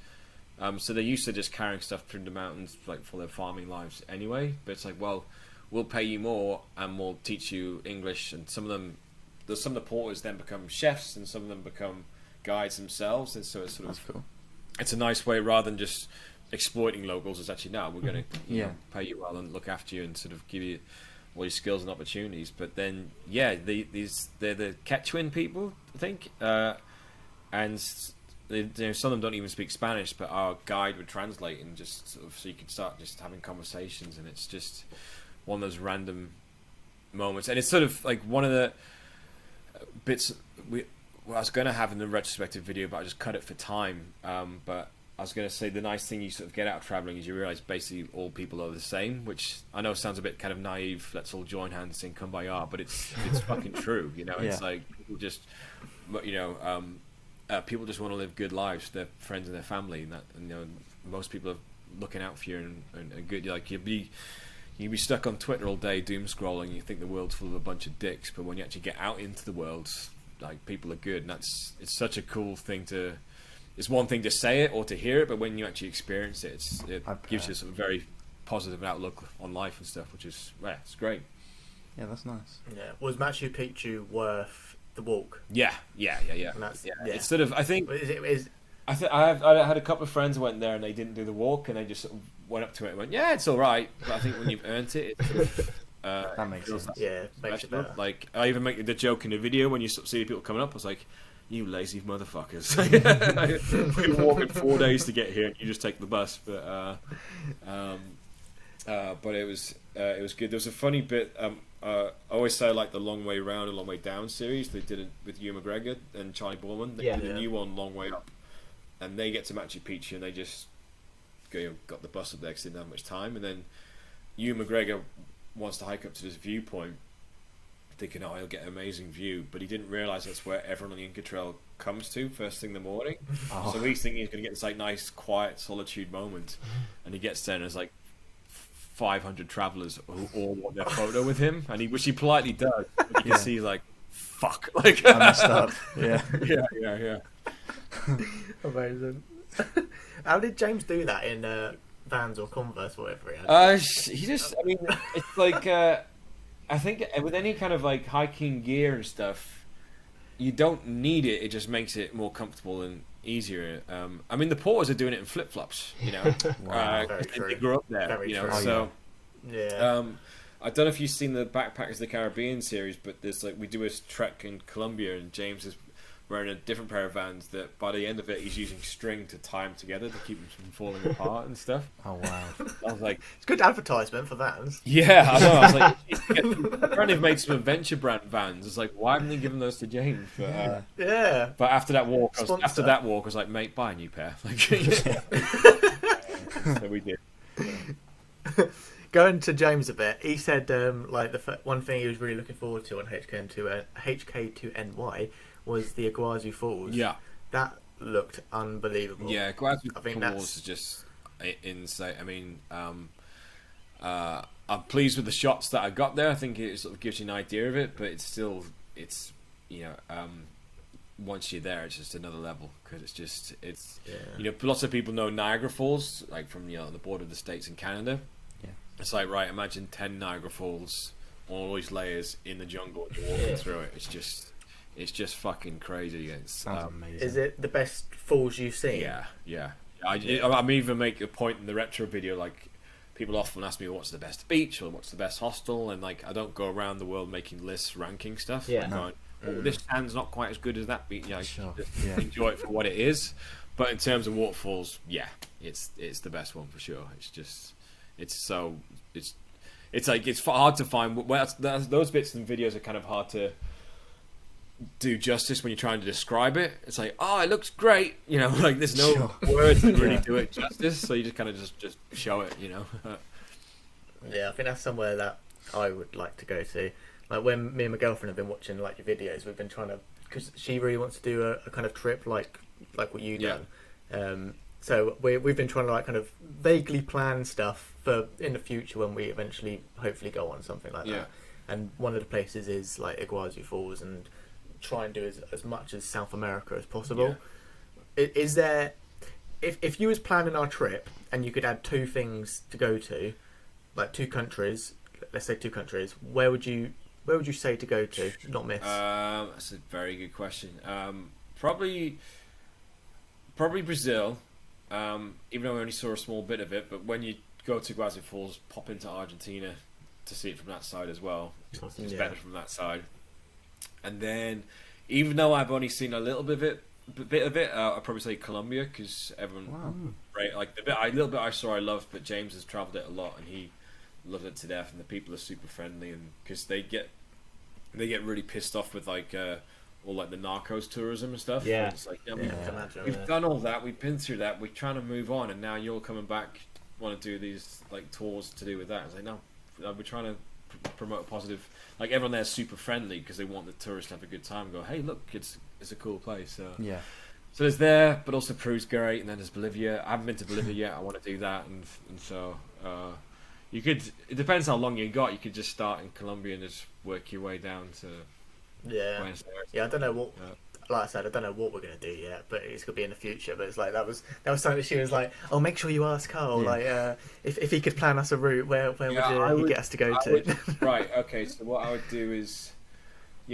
So they're used to just carrying stuff through the mountains, like for their farming lives anyway. But it's like, well, we'll pay you more and we'll teach you English. And some of the porters then become chefs, and some of them become guides themselves. And so it's sort of cool. It's a nice way rather than just exploiting locals. It's actually we're going to pay you well and look after you and sort of give you all your skills and opportunities. But then they're the HK2NY people, I think, and some of them don't even speak Spanish, but our guide would translate and just sort of so you could start just having conversations, and it's just one of those random moments. And it's sort of like one of the bits I was going to have in the retrospective video, but I just cut it for time. But I was going to say the nice thing you sort of get out of traveling is you realize basically all people are the same, which I know sounds a bit kind of naive. Let's all join hands and sing Kumbaya, but it's fucking true. You know, it's like people just, people just want to live good lives for their friends and their family, and most people are looking out for you and good. Like you'd be stuck on Twitter all day doom scrolling. You think the world's full of a bunch of dicks, but when you actually get out into the world, like people are good, and it's such a cool thing to. It's one thing to say it or to hear it, but when you actually experience it, it gives you a sort of very positive outlook on life and stuff, which is it's great. Yeah, that's nice. Yeah, was Machu Picchu worth the walk? Yeah. It's sort of, I think. I had a couple of friends who went there and they didn't do the walk, and they just sort of went up to it and went, "Yeah, it's all right." But I think when you've earned it, it sort of, that makes sense. Yeah, makes it better. Like I even make the joke in the video when you sort of see people coming up. I was like, "You lazy motherfuckers! We've been walking 4 days to get here, and you just take the bus." But it was good. There was a funny bit. I always say I like the Long Way Round and Long Way Down series. They did it with Ewan McGregor and Charlie Borman. They did a new one, Long Way Up, and they get to Machu Picchu and they just got the bus up there because they didn't have much time. And then Ewan McGregor wants to hike up to this viewpoint, thinking, he'll get an amazing view, but he didn't realise that's where everyone on the Inca Trail comes to first thing in the morning. So he's thinking he's going to get this like nice, quiet solitude moment, and he gets there and there's like 500 travellers who all want their photo with him, and which he politely does. But you can see like, fuck, like I messed up. Yeah. Amazing. How did James do that in Vans or Converse, or whatever he had? It's like I think with any kind of like hiking gear and stuff, you don't need it. It just makes it more comfortable and easier. The porters are doing it in flip flops. Wow, they grew up there. Very true. So yeah. I don't know if you've seen the Backpackers of the Caribbean series, but there's we do a trek in Colombia, and James is wearing a different pair of Vans that by the end of it he's using string to tie them together to keep them from falling apart and stuff. Oh wow! I was like, it's good advertisement for Vans. Yeah, I know. I was like, apparently they've made some adventure brand Vans. It's like, why haven't they given those to James? But, But after that walk, I was like, mate, buy a new pair. Like, so we did. Going to James a bit, he said one thing he was really looking forward to on HK2NY was the Iguazu Falls. Yeah, that looked unbelievable. Yeah, Iguazu Falls is just insane. I mean, I'm pleased with the shots that I got there. I think it sort of gives you an idea of it, but it's once you're there, it's just another level, because lots of people know Niagara Falls, like from the border of the States and Canada. Yeah, it's like, right, imagine 10 Niagara Falls, all these layers in the jungle, and you're walking through it. It's just fucking crazy. Sounds amazing. Is it the best falls you've seen? Yeah. I even make a point in the retro video, like, people often ask me what's the best beach or what's the best hostel, and like I don't go around the world making lists, ranking stuff. Yeah. oh, this sand's not quite as good as that beach. You know, Sure. just Yeah. enjoy it for what it is. But in terms of waterfalls, yeah, it's the best one for sure. It's like it's hard to find. Well, those bits and videos are kind of hard to do justice when you're trying to describe it. It's like, oh, it looks great, you know, like there's no words to really do it justice, so you just kind of just show it, you know. Yeah, I think that's somewhere that I would like to go to. Like when me and my girlfriend have been watching like your videos, we've been trying to, because she really wants to do a kind of trip like what you done. So we've been trying to like kind of vaguely plan stuff for in the future when we eventually hopefully go on something like that. And one of the places is like Iguazu Falls, and try and do as much as South America as possible. Is there, if you was planning our trip and you could add two things to go to, like two countries, let's say two countries, where would you say to go to, not miss? That's a very good question. Probably Brazil. Even though we only saw a small bit of it, but when you go to Iguazu Falls, pop into Argentina to see it from that side as well. It's better from that side. And then, even though I've only seen a little bit of it, I'd probably say Colombia, because everyone, right? Like the little bit I saw, I loved, but James has travelled it a lot, and he loved it to death. And the people are super friendly, and because they get really pissed off with like all like the narcos tourism and stuff. Yeah, and it's like, we've done all that, we've been through that, we're trying to move on, and now you're coming back, want to do these like tours to do with that. It's like, no, we're trying to promote a positive. Like everyone there's super friendly because they want the tourists to have a good time. And go, hey, look, it's a cool place. So there's there, but also Peru's great, and then there's Bolivia. I haven't been to Bolivia yet. I want to do that, and so you could. It depends how long you got. You could just start in Colombia and just work your way down to. Buenos Aires. I don't know what. Like I said, I don't know what we're gonna do yet, but it's gonna be in the future. But it's like that was something that she was like, "Oh, make sure you ask Karl, like, if he could plan us a route, where would you get us to go to?" Right. Okay. So what I would do is,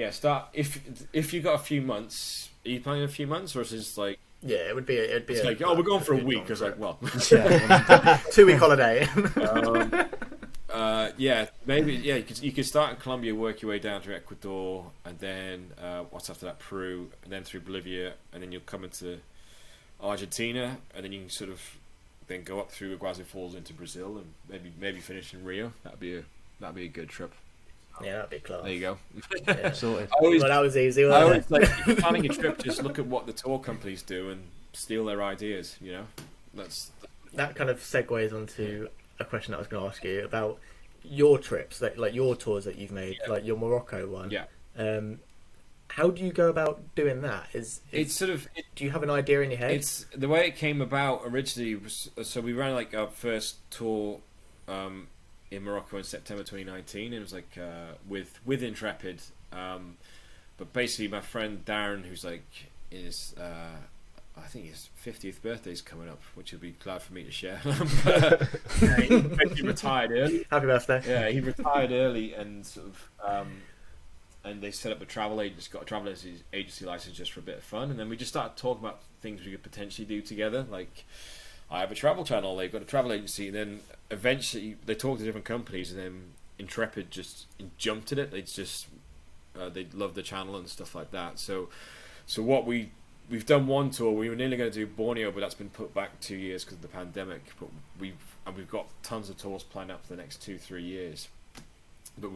start if you got a few months. Are you planning a few months, or is it just like? Yeah, it'd be. It's like, we're going for a week. I was like, well, 2-week holiday. Maybe you could start in Colombia, work your way down to Ecuador, and then what's after that, Peru, and then through Bolivia, and then you'll come into Argentina, and then you can sort of then go up through Iguazu Falls into Brazil, and maybe finish in Rio. That'd be a good trip. Yeah, that'd be class. There you go. Sorted. That was easy. I always like, if you're planning a trip, just look at what the tour companies do and steal their ideas. You know, that kind of segues onto a question that I was going to ask you about your trips, like your tours that you've made, like your Morocco one. How do you go about doing that? It's sort of. Do you have an idea in your head? It's the way it came about originally was, so we ran like our first tour in Morocco in September 2019. It was like with Intrepid, but basically my friend Darren, who's like I think his 50th birthday's coming up, which he'll be glad for me to share. He retired early. Happy birthday! Yeah, he retired early, and sort of, and they set up a travel agency, got a travel agency license just for a bit of fun, and then we just started talking about things we could potentially do together. Like, I have a travel channel, they've got a travel agency, and then eventually they talked to different companies, and then Intrepid just jumped at it. They just they loved the channel and stuff like that. So what we've done one tour. We were nearly going to do Borneo, but that's been put back 2 years because of the pandemic. But we've got tons of tours planned up for the next 2-3 years. But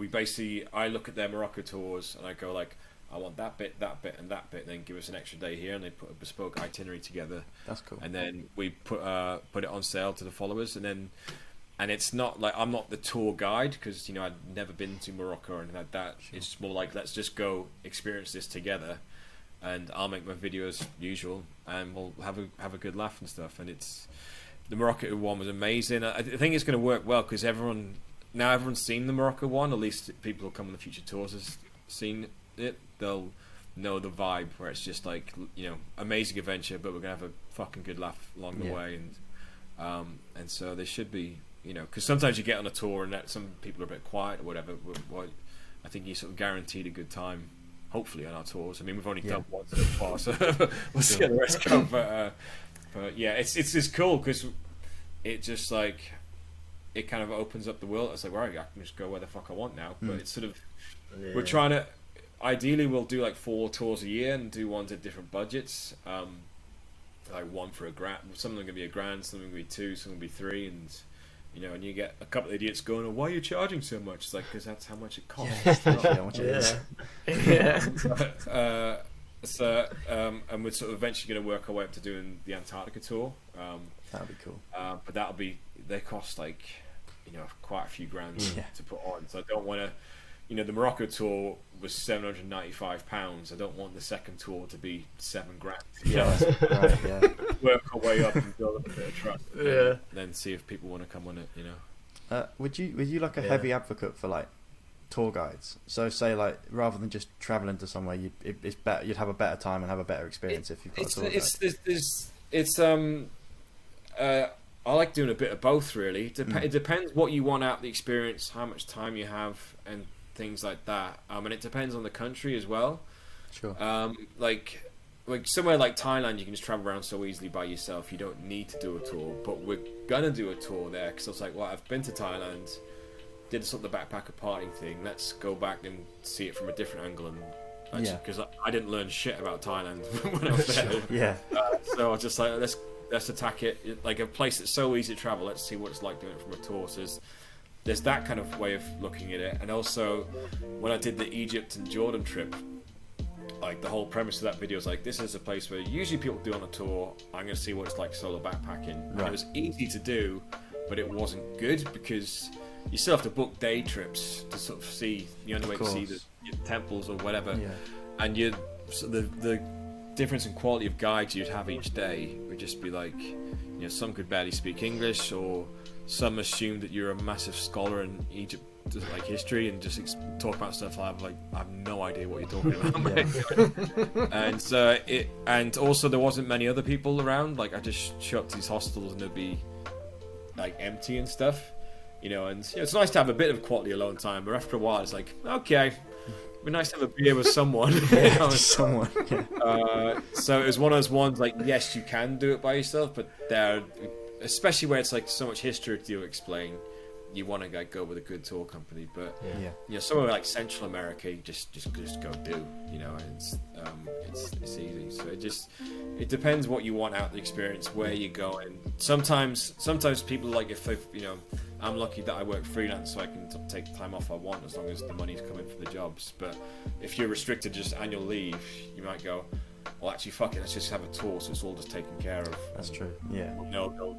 I look at their Morocco tours and I go like, I want that bit, and that bit, and then give us an extra day here, and they put a bespoke itinerary together. That's cool. And then we put it on sale to the followers, and it's not like I'm not the tour guide because I'd never been to Morocco or anything like that. Sure. It's more like, let's just go experience this together. And I'll make my videos as usual, and we'll have a good laugh and stuff. And the Morocco one was amazing. I think it's going to work well because everyone's seen the Morocco one. At least people who come on the future tours have seen it. They'll know the vibe where it's just like amazing adventure, but we're gonna have a fucking good laugh along the way. And so they should be because sometimes you get on a tour and some people are a bit quiet or whatever. I think you sort of guaranteed a good time. Hopefully on our tours. I mean, we've only done one so far, so we'll see how the rest go. But yeah, it's just cool because it just like it kind of opens up the world. It's like, well, I can just go where the fuck I want now. But it's sort of we're trying to. ideally we'll do like 4 tours a year and do ones at different budgets. Like one for $1,000, some of them are going to be $1,000, some of them are going to be 2, some will be 3, and and you get a couple of idiots going, "Oh, why are you charging so much?" It's like, because that's how much it costs. How much it is. And we're sort of eventually going to work our way up to doing the Antarctica tour. That'd be cool. But they cost like quite a few grand to put on. So I don't want to. The Morocco tour was £795. I don't want the second tour to be £7,000. Work our way up and build up a bit of trust. And then see if people want to come on it. Would you like a heavy advocate for like tour guides? So say like rather than just traveling to somewhere, it's better. You'd have a better time and have a better experience if you've got a tour guide. I like doing a bit of both, really. It depends what you want out of the experience, how much time you have, and things like that. And it depends on the country as well. Sure. Like somewhere like Thailand, you can just travel around so easily by yourself. You don't need to do a tour. But we're gonna do a tour there because I was like, well, I've been to Thailand, did sort of the backpacker partying thing. Let's go back and see it from a different angle. And because I didn't learn shit about Thailand when I was there. So I was just like, let's attack it like a place that's so easy to travel. Let's see what it's like doing it from a tour. So there's that kind of way of looking at it. And also when I did the Egypt and Jordan trip, like the whole premise of that video is like, this is a place where usually people do on a tour. I'm going to see what it's like solo backpacking. And it was easy to do, but it wasn't good because you still have to book day trips to sort of see the only way to see the temples or whatever. And the difference in quality of guides you'd have each day would just be like, some could barely speak English, or some assume that you're a massive scholar in Egypt, like history, and just talk about stuff I have no idea what you're talking about. And also there wasn't many other people around. Like I just show up to these hostels and they'd be like empty and stuff, and it's nice to have a bit of quality alone time, but after a while it's like, okay, it'd be nice to have a beer with someone. Someone. So it was one of those ones like, yes, you can do it by yourself, but especially where it's like so much history to explain, you want to go with a good tour company. But somewhere like Central America, you just go do. It's easy. So it depends what you want out of the experience, where you're going. Sometimes people like, if I'm lucky that I work freelance, so I can take the time off I want as long as the money's coming for the jobs. But if you're restricted to just annual leave, you might go, well, actually, fuck it, let's just have a tour, so it's all just taken care of. That's true. Go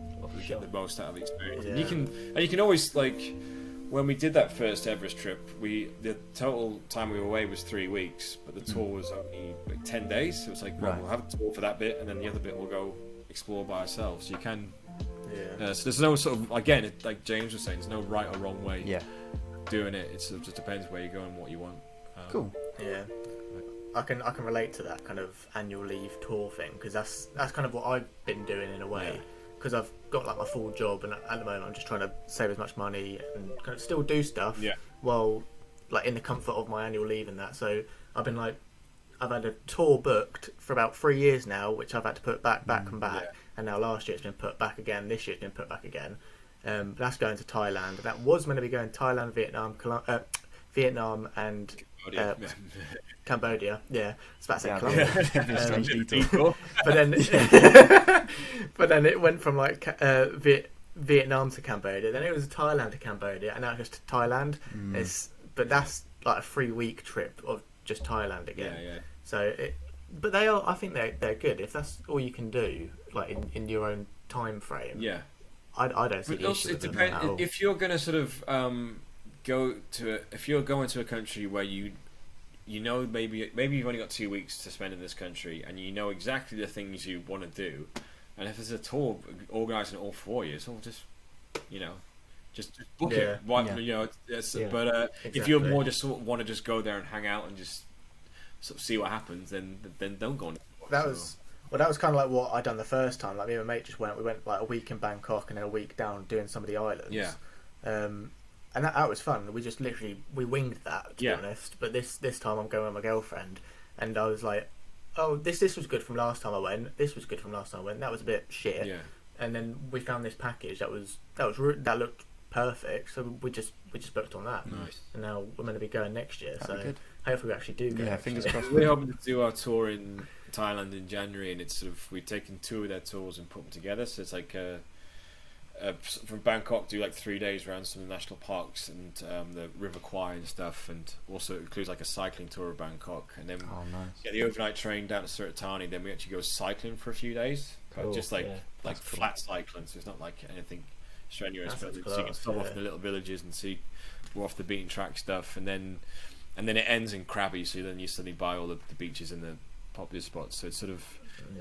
get the most out of the experience. And you can always, like, when we did that first Everest trip, the total time we were away was 3 weeks, but the tour was only like 10 days. So it was like, well, we'll have a tour for that bit, and then the other bit we'll go explore by ourselves. So you can. So there's no sort of, again, like James was saying, there's no right or wrong way doing it. It just depends where you go and what you want. Cool. I can relate to that kind of annual leave tour thing, because that's kind of what I've been doing in a way, because I've got like my full job, and at the moment I'm just trying to save as much money and kind of still do stuff while like in the comfort of my annual leave and that. So I've been like, I've had a tour booked for about 3 years now, which I've had to put back and back, and now last year it's been put back again, this year it's been put back again. That's going to Thailand. That was meant to be going Thailand, Vietnam and Cambodia. It's about to say Colombia. But then it went from like Vietnam to Cambodia, then it was Thailand to Cambodia, and now it's just Thailand. But that's like a 3-week trip of just Thailand again. So but I think they're good if that's all you can do, like in your own time frame. I don't see the issue with them at all. If you're going to sort of if you're going to a country where maybe you've only got 2 weeks to spend in this country, and you know exactly the things you want to do, and if there's a tour organising it all for you, so just book it. But if you're more just sort of want to just go there and hang out and just sort of see what happens, then don't go on. That was kind of like what I'd done the first time. Like me and my mate we went like a week in Bangkok and then a week down doing some of the islands. And that was fun. We just we winged that, to be honest. But this time I'm going with my girlfriend, and I was like, oh, this was good from last time I went. This was good from last time I went. That was a bit shit. And then we found this package that looked perfect. So we just booked on that. Nice. And now we're meant to be going next year. That'd be So good. hopefully we actually do go. Yeah, next fingers year. crossed. We're hoping to do our tour in Thailand in January, and it's sort of we've taken 2 of their tours and put them together. So it's like from Bangkok, do like 3 days around some of the national parks and the River Kwai and stuff, and also it includes like a cycling tour of Bangkok, and then nice. get the overnight train down to Surat. Then we actually go cycling for a few days, but just like flat cycling, so it's not like anything strenuous. But so you can stop off in the little villages and see more off the beaten track stuff, and then it ends in Krabi, so then you suddenly buy all the beaches and the popular spots. So it's sort of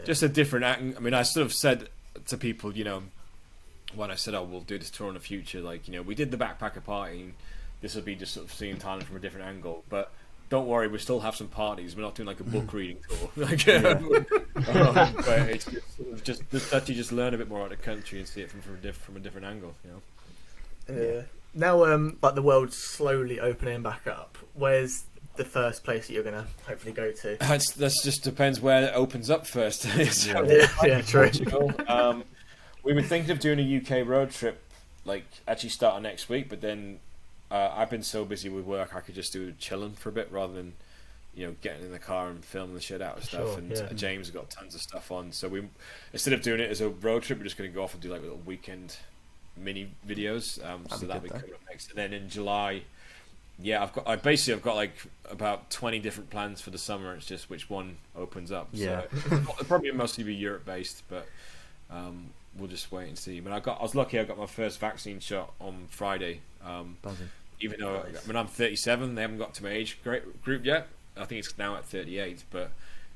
just a different. I mean, I sort of said to people, when I said, we'll do this tour in the future, like, we did the backpacker party, and this will be just sort of seeing Thailand from a different angle, but don't worry, we still have some parties. We're not doing like a book reading tour, like, but it's just that you just learn a bit more about the country and see it from a different angle, Yeah. Now, like the world's slowly opening back up. Where's the first place that you're gonna hopefully go to? That just depends where it opens up first. True. We were thinking of doing a UK road trip, like actually starting next week, but then I've been so busy with work I could just do chilling for a bit rather than getting in the car and filming the shit out of stuff. James has got tons of stuff on, so we instead of doing it as a road trip, we're just going to go off and do like little weekend mini videos. So that'll be coming up next, and then in July. Yeah, I've got like about 20 different plans for the summer. It's just which one opens up. Yeah, so it'll probably mostly be Europe based, but we'll just wait and see. But I was lucky. I got my first vaccine shot on Friday. Even though I'm 37, they haven't got to my age group yet. I think it's now at 38, but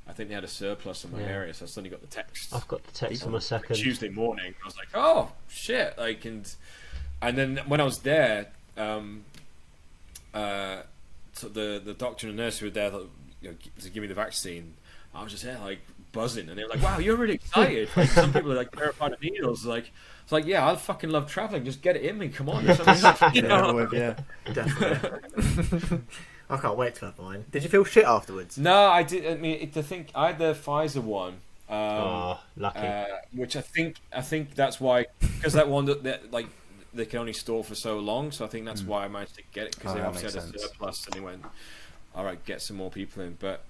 I think they had a surplus in my area, so I suddenly got the text. I've got the text on my second Tuesday morning. I was like, oh shit! Like, and then when I was there. So the doctor and nurse who were there to give me the vaccine, I was just there like buzzing, and they were like, "Wow, you're really excited!" Like, some people are like terrified of needles. Like, it's like, yeah, I fucking love traveling. Just get it in me. Come on, Definitely. I can't wait to have mine. Did you feel shit afterwards? No, I did. I mean, I think I had the Pfizer one. Lucky. Which I think that's why, because that one that like. They can only store for so long, so I think that's why I managed to get it, because they obviously had a surplus, and they went, all right, get some more people in. But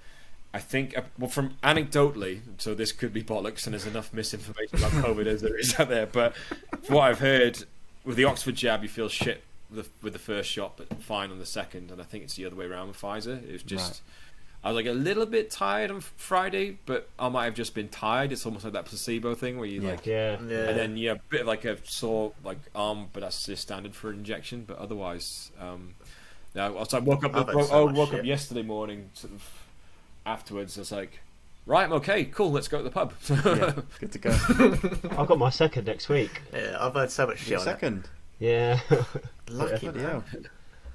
I think, well, from anecdotally, so this could be bollocks, and there's enough misinformation about COVID as there is out there, but from what I've heard, with the Oxford jab, you feel shit with the first shot, but fine on the second, and I think it's the other way around with Pfizer. It was just... I was like a little bit tired on Friday, but I might have just been tired. It's almost like that placebo thing where you and then a bit of like a sore like arm, but that's just standard for an injection. But otherwise, so I woke up yesterday morning, sort of afterwards. I was like, right, I'm okay, cool, let's go to the pub. Good to go. I've got my second next week. Yeah, I've heard so much shit on second. Yeah. Lucky man.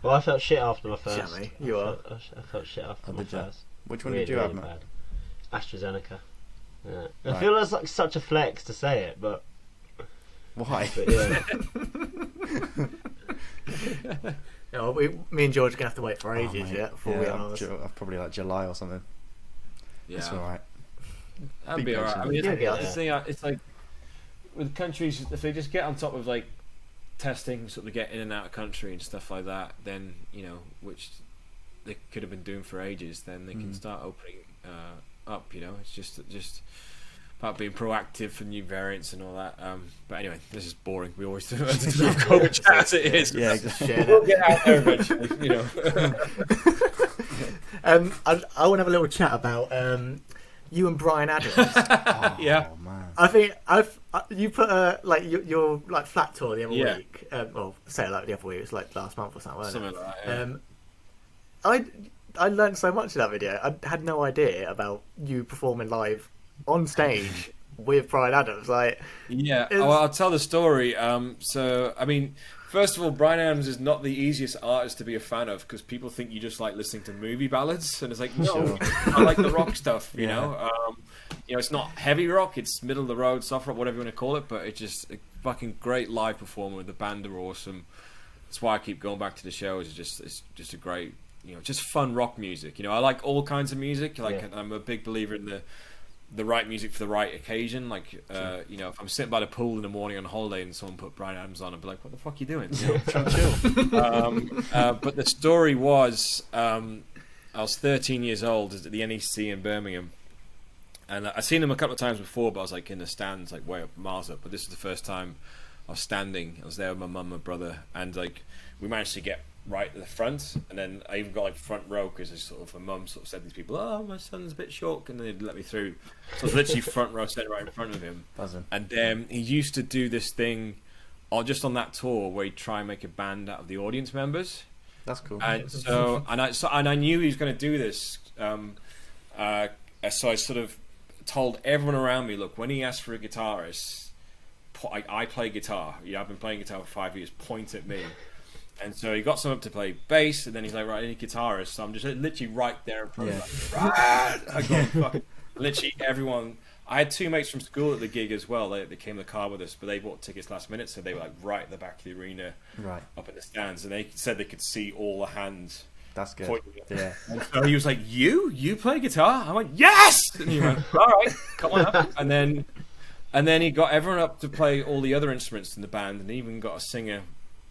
Well, I felt shit after my first. Jammy, you are. I felt shit after my first. Which one did you have, Matt? AstraZeneca. Yeah. Right. I feel that's like such a flex to say it, but why? But yeah. Me and George are gonna have to wait for ages before we are. Probably like July or something. Yeah, it's alright. That'd be alright. I mean, it's like with countries, if they just get on top of like testing, sort of get in and out of country and stuff like that, then which they could have been doing for ages, then they can start opening up. It's just about being proactive for new variants and all that. But anyway, this is boring. We always do COVID chat as it is. Yeah, exactly. We'll get out there eventually. I want to have a little chat about you and Brian Adams. Yeah. Oh, man. I think you put your like flat tour the other week. Well, say like the other week. It was like last month or something. Something like that. Yeah. I learned so much of that video. I had no idea about you performing live on stage with Brian Adams. I'll tell the story. So I mean, first of all, Brian Adams is not the easiest artist to be a fan of, because people think you just like listening to movie ballads, and it's like, no, I like the rock stuff. You know, it's not heavy rock; it's middle of the road, soft rock, whatever you want to call it. But it's just a fucking great live performer. The band are awesome. That's why I keep going back to the shows. It's just a great, just fun rock music. I like all kinds of music. I'm a big believer in the right music for the right occasion. Like, you know, if I'm sitting by the pool in the morning on holiday and someone put Bryan Adams on, I'd be like, what the fuck are you doing? You know, trying to chill. But the story was, I was 13 years old at the NEC in Birmingham. And I'd seen them a couple of times before, but I was like in the stands, like way up, miles up. But this is the first time I was standing. I was there with my mum and my brother. And like, we managed to get right at the front, and then I even got like front row because my mum sort of said to these people, "Oh, my son's a bit short," and they'd let me through. So I was literally front row, sitting right in front of him. Buzzing. And he used to do this thing, just on that tour, where he'd try and make a band out of the audience members. That's cool. And so I knew he was going to do this. So I sort of told everyone around me, look, when he asks for a guitarist, I play guitar. Yeah, I've been playing guitar for 5 years. Point at me. And so he got someone up to play bass, and then he's like, right, I need a guitarist. So I'm just literally right there in front of him. Right! I got fucking literally everyone. I had two mates from school at the gig as well. They came in the car with us, but they bought tickets last minute, so they were like right at the back of the arena, right up in the stands, and they said they could see all the hands. That's good. Pointing. Yeah. And so he was like, "You play guitar?" I went, "Yes!" And he went, "All right, come on up." And then he got everyone up to play all the other instruments in the band, and even got a singer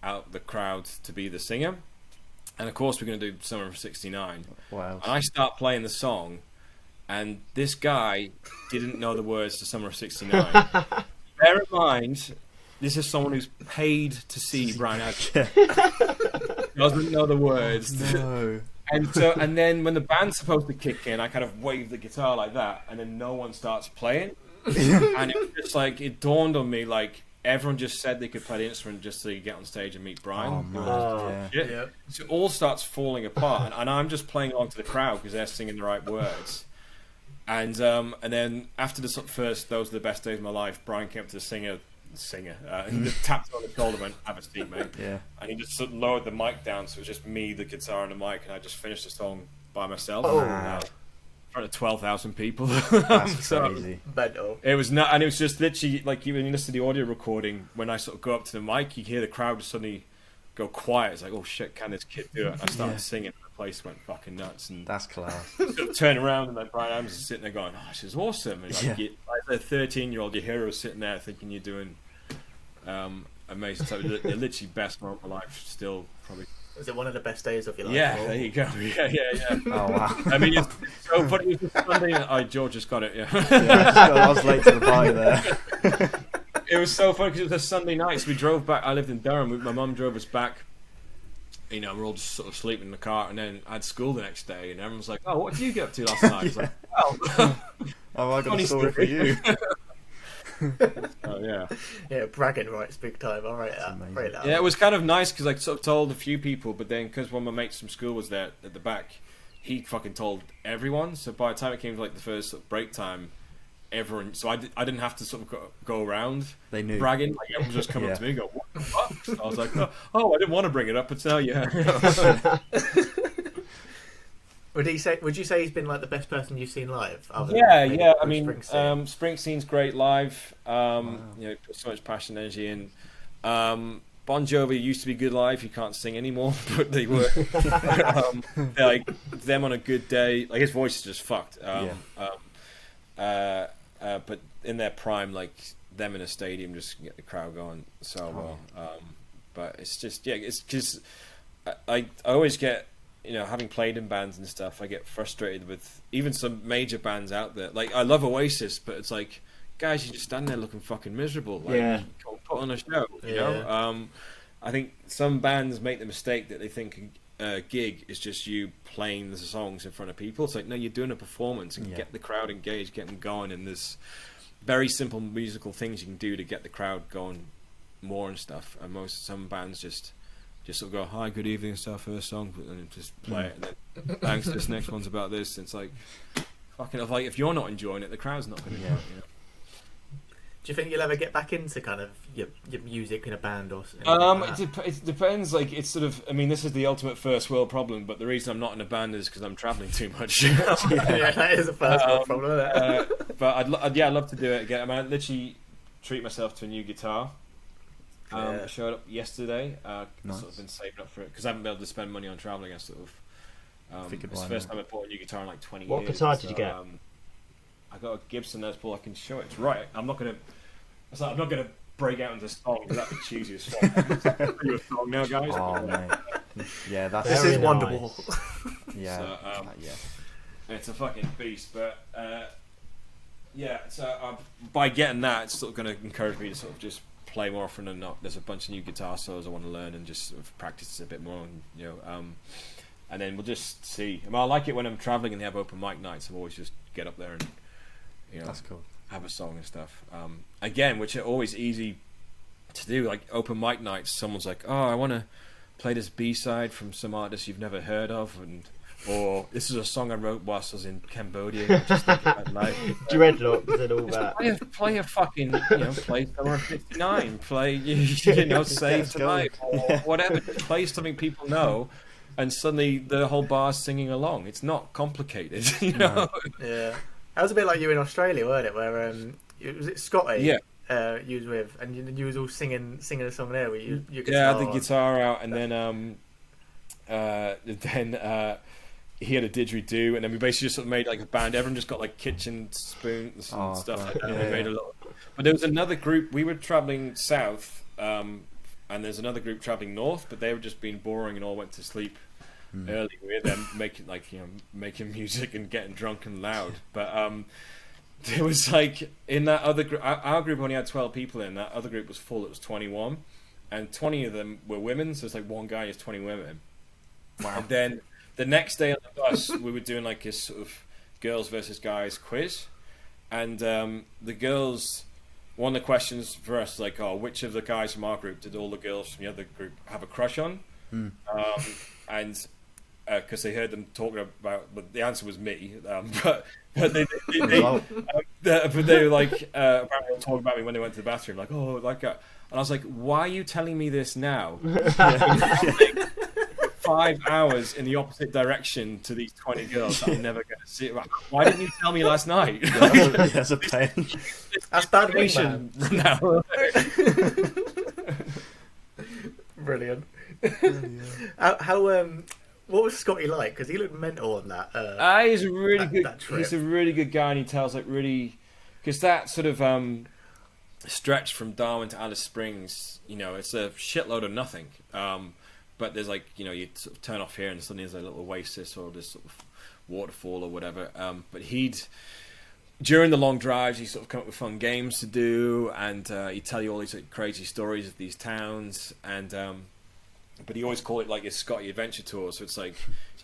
out the crowd to be the singer. And of course, we're going to do Summer of '69. Wow. And I start playing the song, and this guy didn't know the words to Summer of '69. Bear in mind, this is someone who's paid to see Bryan Adams. Doesn't know the words. No. And then when the band's supposed to kick in, I kind of wave the guitar like that, and then no one starts playing. And it was just like, it dawned on me, like, everyone just said they could play the instrument just to get on stage and meet Bryan. Oh, man. Yeah. So it all starts falling apart, and I'm just playing along to the crowd because they're singing the right words. And then after the first "Those Are the Best Days of My Life," Bryan came up to the singer, and just tapped on the shoulder and went, "Have a seat, mate." Yeah. And he just sort of lowered the mic down, so it was just me, the guitar, and the mic, and I just finished the song by myself. Wow. In front of 12,000 people. That's So crazy. Mental. it was not, and it was just literally like, when you listen to the audio recording, when I sort of go up to the mic, you hear the crowd just suddenly go quiet. It's like, oh shit, can this kid do it? I started singing, and the place went fucking nuts. And That's class. sort of turn around, and like Bryan Adams is sitting there going, "Oh, this is awesome." And like, like a 13-year-old, your hero is sitting there thinking you're doing amazing stuff. The literally best moment of my life, still probably. Was it one of the best days of your life? Yeah, there you go. Yeah. Oh, wow. I mean, it's so funny. It was a Sunday night. Oh, George just got it. Yeah. I was late to the party there. It was so funny because it was a Sunday night, so we drove back. I lived in Durham. My mum drove us back. You know, we're all just sort of sleeping in the car, and then I had school the next day, and everyone's like, "Oh, what did you get up to last night?" I was like, "Well, Oh, I got funny a story for you. Oh yeah. Yeah, bragging rights big time. All right, amazing. Yeah, it was kind of nice because I sort of told a few people, but then because one of my mates from school was there at the back, he fucking told everyone. So by the time it came to like the first sort of break time, everyone. So I didn't have to sort of go around. They knew. Bragging. Like, everyone was just coming up to me and go, "What the fuck?" So I was like, "Oh, I didn't want to bring it up, but now yeah." Would you say he's been like the best person you've seen live? Yeah. I mean, Springsteen? Springsteen's great live. You know, put so much passion and energy in. Bon Jovi used to be good live. He can't sing anymore, but they were like them on a good day. Like, his voice is just fucked. But in their prime, like them in a stadium, just get the crowd going so well. But it's just it's because I always get. You know, having played in bands and stuff, I get frustrated with even some major bands out there. Like, I love Oasis, but it's like, guys, you just stand there looking fucking miserable. Like, put on a show, you know? I think some bands make the mistake that they think a gig is just you playing the songs in front of people. It's like, no, you're doing a performance and get the crowd engaged, get them going, and there's very simple musical things you can do to get the crowd going more and stuff. And some bands just sort of go, "Hi, good evening, it's our first song," and then just play it, and then thanks, this next one's about this. It's like, fucking, like, if you're not enjoying it, the crowd's not going to enjoy it. You know? Do you think you'll ever get back into kind of your music in a band or something? It depends. Like, it's sort of, I mean, this is the ultimate first world problem, but the reason I'm not in a band is because I'm travelling too much. Yeah, that is a first world problem, isn't it? But I'd love to do it again. I mean, I literally treat myself to a new guitar. I showed up yesterday. Nice. Sort of been saving up for it because I haven't been able to spend money on travelling. I sort of it's the first time I bought a new guitar in like 20 years. What guitar did you get? I got a Gibson Les Paul. I can show it. It's right. I'm not gonna break out into song. That'd be cheesy as fuck. Do a song now, guys. Oh mate, yeah, This is wonderful. Yeah, So, yeah. It's a fucking beast, but yeah. So by getting that, it's sort of going to encourage me to sort of just play more often than not. There's a bunch of new guitar solos I want to learn and just sort of practice a bit more, and, you know. And then we'll just see. I mean, I like it when I'm traveling and they have open mic nights. I'm always just get up there and, you know, That's cool. have a song and stuff. Again, which are always easy to do. Like open mic nights, someone's like, "Oh, I want to play this B-side from some artist you've never heard of," or this is a song I wrote whilst I was in Cambodia. And just thinking about life. Dreadlocks and all that. Play a fucking, you know, play Summer of '59. Play, you know, Save Tonight or whatever. Play something people know. And suddenly the whole bar's singing along. It's not complicated, you know. Yeah, that was a bit like you in Australia, weren't it? Where was it Scotty? Yeah. You was with, and you was all singing a song there with your guitar. Yeah, I had the guitar out, and then he had a didgeridoo, and then we basically just sort of made like a band. Everyone just got like kitchen spoons and stuff like that. Yeah. We made a lot. But there was another group. We were traveling south. And there's another group traveling north, but they were just being boring and all went to sleep early. We had them making music and getting drunk and loud. But there was like in that other group, our group only had 12 people in. That other group was full. It was 21, and 20 of them were women. So it's like one guy is 20 women. Wow. And then the next day on the bus, we were doing like a sort of girls versus guys quiz, and the girls. One of the questions for us, like, which of the guys from our group did all the girls from the other group have a crush on? And because they heard them talking about, but the answer was me. But they were like, apparently talking about me when they went to the bathroom, like, oh, like that. And I was like, why are you telling me this now? 5 hours in the opposite direction to these 20 girls that I'm never going to see. Why didn't you tell me last night? That's a pain. That's bad man. No. Brilliant. How what was Scotty like? Because he looked mental on that. He's a really good. That trip. He's a really good guy, and he tells like really, because that sort of stretch from Darwin to Alice Springs, you know, it's a shitload of nothing. But there's like, you know, you sort of turn off here and suddenly there's a little oasis or this sort of waterfall or whatever. But during the long drives, he'd sort of come up with fun games to do, and he'd tell you all these like, crazy stories of these towns. And but he always called it like his Scotty adventure tour. So it's like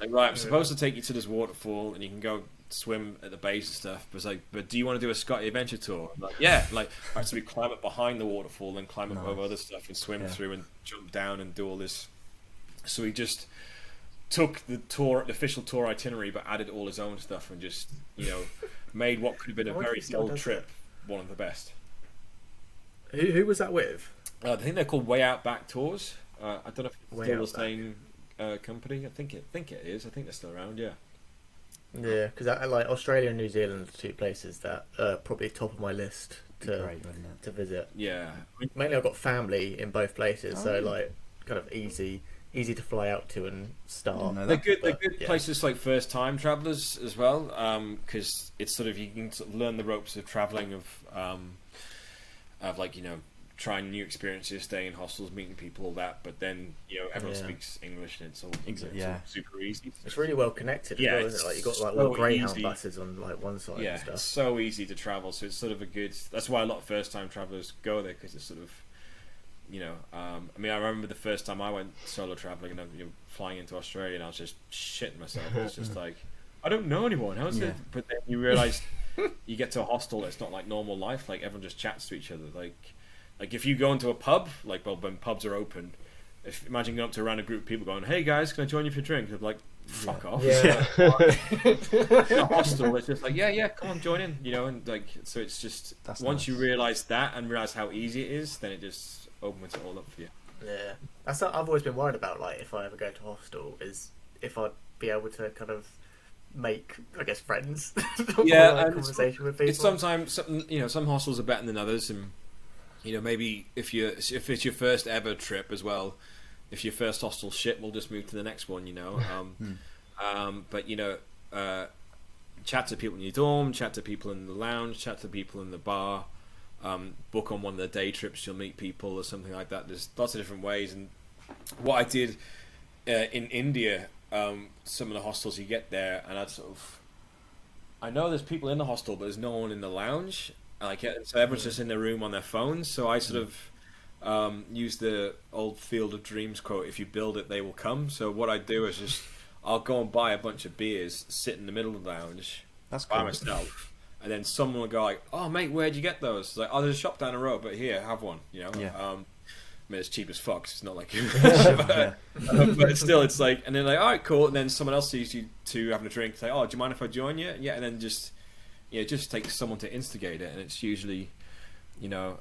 right, I'm supposed to take you to this waterfall and you can go swim at the base and stuff. But it's like, but do you want to do a Scotty adventure tour? I'm like, yeah, like right, so we climb up behind the waterfall and climb up over other stuff and swim through and jump down and do all this. So he just took the official tour itinerary, but added all his own stuff and just, you know, made what could have been a very dull trip one of the best. Who was that with? I think they're called Way Out Back Tours. I don't know if it's Way still Out the same company. I think it is. I think they're still around. Yeah. Yeah, because I like Australia and New Zealand are two places that are probably top of my list to visit. Yeah. Mainly, I've got family in both places, so like kind of easy to fly out to and start. They're good places like first time travellers as well, because it's sort of you can sort of learn the ropes of travelling of like, you know, trying new experiences, staying in hostels, meeting people, all that. But then, you know, everyone speaks English and it's all super easy. It's really well connected. Yeah, as well, isn't it? Like you've got like little Greyhound buses on like one side. Yeah, and stuff. it's so easy to travel. So it's sort of a good. That's why a lot of first time travellers go there, because it's sort of, you know, I mean, I remember the first time I went solo travelling and you know, flying into Australia, and I was just shitting myself. It's just like, I don't know anyone. How's it? But then you realise you get to a hostel, it's not like normal life. Like everyone just chats to each other. Like if you go into a pub, like when pubs are open, imagine going up to a random group of people going, "Hey guys, can I join you for a drink?" They're like, "Fuck off." Yeah. A hostel, it's just like, yeah, come on, join in. You know, and like so, it's just once you realise that and realise how easy it is, then it just opens it all up for you. Yeah, that's what I've always been worried about. Like, if I ever go to hostel, is if I'd be able to kind of make, I guess, friends. Yeah, like, and conversation with people. It's sometimes some hostels are better than others, and you know, maybe if it's your first ever trip as well, if your first hostel shit, we'll just move to the next one. You know, but you know, chat to people in your dorm, chat to people in the lounge, chat to people in the bar, book on one of the day trips, you'll meet people or something like that. There's lots of different ways. And what I did in India, some of the hostels you get there, and I know there's people in the hostel, but there's no one in the lounge. So everyone's just in their room on their phones. So I sort of use the old Field of Dreams quote: "If you build it, they will come." So what I do is I'll go and buy a bunch of beers, sit in the middle of the lounge by myself, and then someone will go like, "Oh mate, where'd you get those?" It's like, "Oh, there's a shop down the road, but here, have one." I mean, it's cheap as fuck. It's not like, but still, it's like, and then like, all right, cool. And then someone else sees you two having a drink, say, "Oh, do you mind if I join you?" Yeah, and then it just takes someone to instigate it, and it's usually, I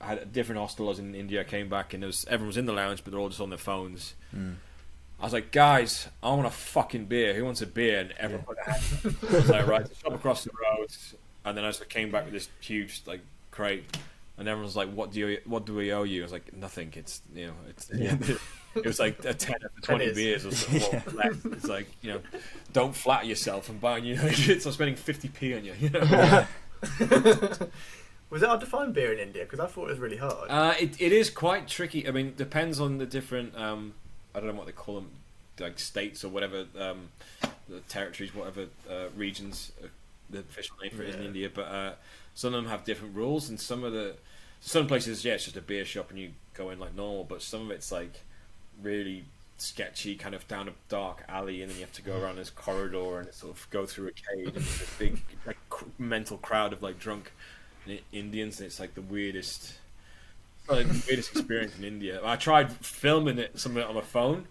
had a different hostel. I was in India. I came back, and everyone was in the lounge, but they're all just on their phones. I was like, "Guys, I want a fucking beer. Who wants a beer?" And everyone put their hands up. I was like, "Right, the shop across the road." And then I just came back with this huge crate. And everyone was like, "What do we owe you?" I was like, "Nothing. It's it was like a 10 for 20 beers or something less." It's like, don't flatter yourself and buy idiots. I'm spending 50p on you. Was it hard to find beer in India? Because I thought it was really hard. It is quite tricky. I mean, it depends on the different I don't know what they call them, like states or whatever, the territories, whatever regions. The official name for it is in India, but some of them have different rules, and some places, it's just a beer shop and you go in like normal, but some of it's like really sketchy, kind of down a dark alley, and then you have to go around this corridor and sort of go through a cage, and there's a big mental crowd of drunk Indians, and it's like the weirdest experience in India. I tried filming something on my phone.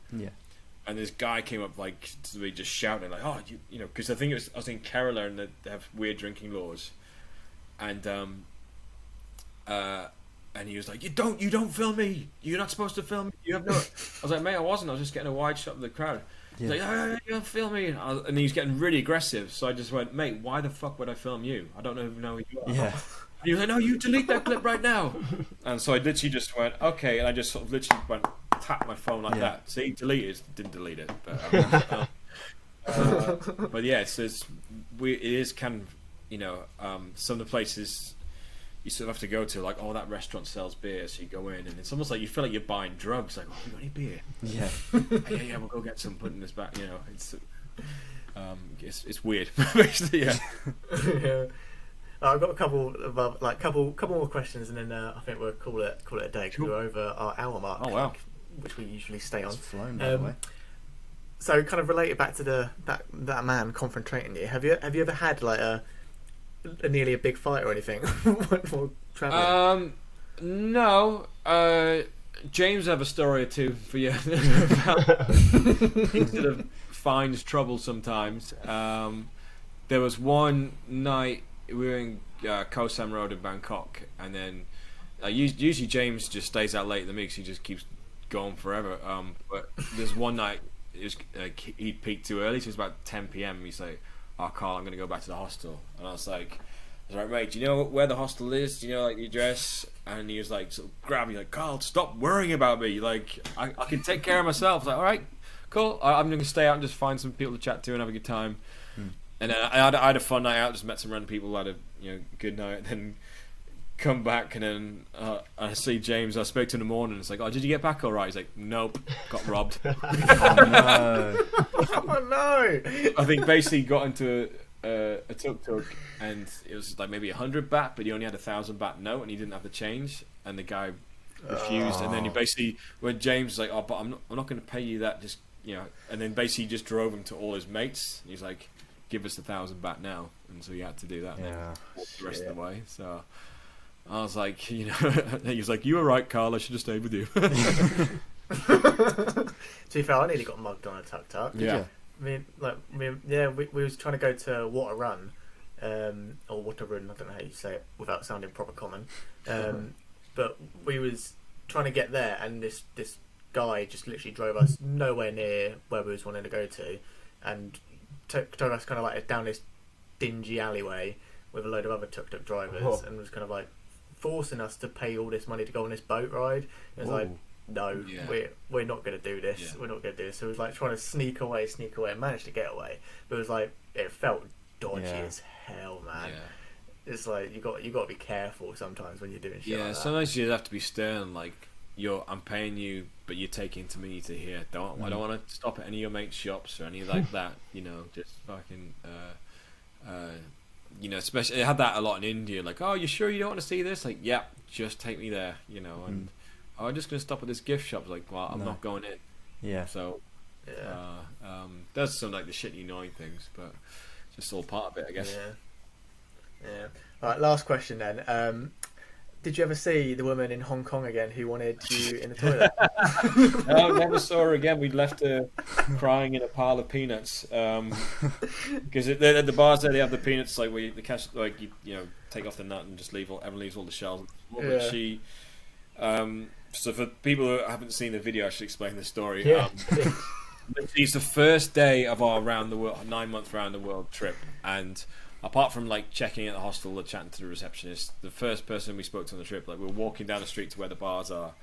And this guy came up to me just shouting like, "Oh, because I think I was in Kerala and they have weird drinking laws," and he was like, "You don't film me. You're not supposed to film me. You have no." I was like, "Mate, I wasn't. I was just getting a wide shot of the crowd." He's like, "Oh, you don't film me," and he was getting really aggressive. So I just went, "Mate, why the fuck would I film you? I don't even know who you are." And he was like, "No, you delete that clip right now." And so I literally just went, "Okay," and I just sort of literally went. Tap my phone like that. See, didn't delete it, but but yeah, it is kind of some of the places you sort of have to go to, like, oh, that restaurant sells beer, so you go in, and it's almost like you feel like you're buying drugs. Like, oh, you got any beer? Yeah, we'll go get some. Put in this back. It's weird, basically. I've got a couple more questions, and then I think we'll call it a day because we're over our hour mark. Oh wow. Which we usually stay on. It's flown, by the way. So, kind of related back to that man confronting you. Have you ever had a nearly a big fight or anything while traveling? No. James have a story or two for you about things that have finds trouble sometimes. There was one night we were in Koh Sam Road in Bangkok, and then usually James just stays out late in the mix. He just keeps going forever. But there's one night he peaked too early, so it was about 10 p.m. He's like, "Oh, Carl, I'm going to go back to the hostel." And I was like, "Mate, do you know where the hostel is? Do you know the address?" And he was like, sort of grabbing me, like, "Carl, stop worrying about me. Like, I can take care of myself." I was like, "All right, cool. I'm going to stay out and just find some people to chat to and have a good time." And then I had a fun night out, just met some random people, had a good night, then come back, and then I see James. I spoke to him in the morning. It's like, "Oh, did you get back all right?" He's like, "Nope, got robbed." Oh no! I think basically got into a tuk-tuk, and it was like maybe 100 baht, but he only had 1,000 baht note, and he didn't have the change, and the guy refused. And then he basically, when James was like, "Oh, but I'm not going to pay you that, just and then basically just drove him to all his mates. He's like, "Give us 1,000 baht now," and so he had to do that. And walked the rest of the way. So I was like, he was like, "You were right, Carl. I should have stayed with you." To be fair, I nearly got mugged on a tuk-tuk. Yeah. We was trying to go to Water Run, or Water Run. I don't know how you say it without sounding proper common. But we was trying to get there, and this guy just literally drove us nowhere near where we was wanting to go to, and took us kind of like down this dingy alleyway with a load of other tuk-tuk drivers, and was kind of like forcing us to pay all this money to go on this boat ride. It was like, no, we're not going to do this. We're not going to do this. So it was like trying to sneak away, and managed to get away. But it was like, it felt dodgy as hell, man. Yeah. It's like you got to be careful sometimes when you're doing shit like that. Sometimes you have to be stern. Like, I'm paying you, but you're taking to me to here. I don't want to stop at any of your mates' shops or any like that. Just fucking. Especially I had that a lot in India. Like, oh, you sure you don't want to see this? Like, yeah, just take me there. And I'm just gonna stop at this gift shop. Like, well, I'm not going in. Yeah. So, that's some like the shitty annoying things, but it's just all part of it, I guess. Yeah. All right, last question then. Did you ever see the woman in Hong Kong again who wanted you in the toilet? No, never saw her again. We left her crying in a pile of peanuts. Because at the bars there, they have the peanuts like where the cash, like you take off the nut and just everyone leaves all the shells. But she, so for people who haven't seen the video, I should explain the story. Yeah. It's the first day of our 9-month round the world trip, and apart from like checking at the hostel or chatting to the receptionist, the first person we spoke to on the trip, like we were walking down the street to where the bars are.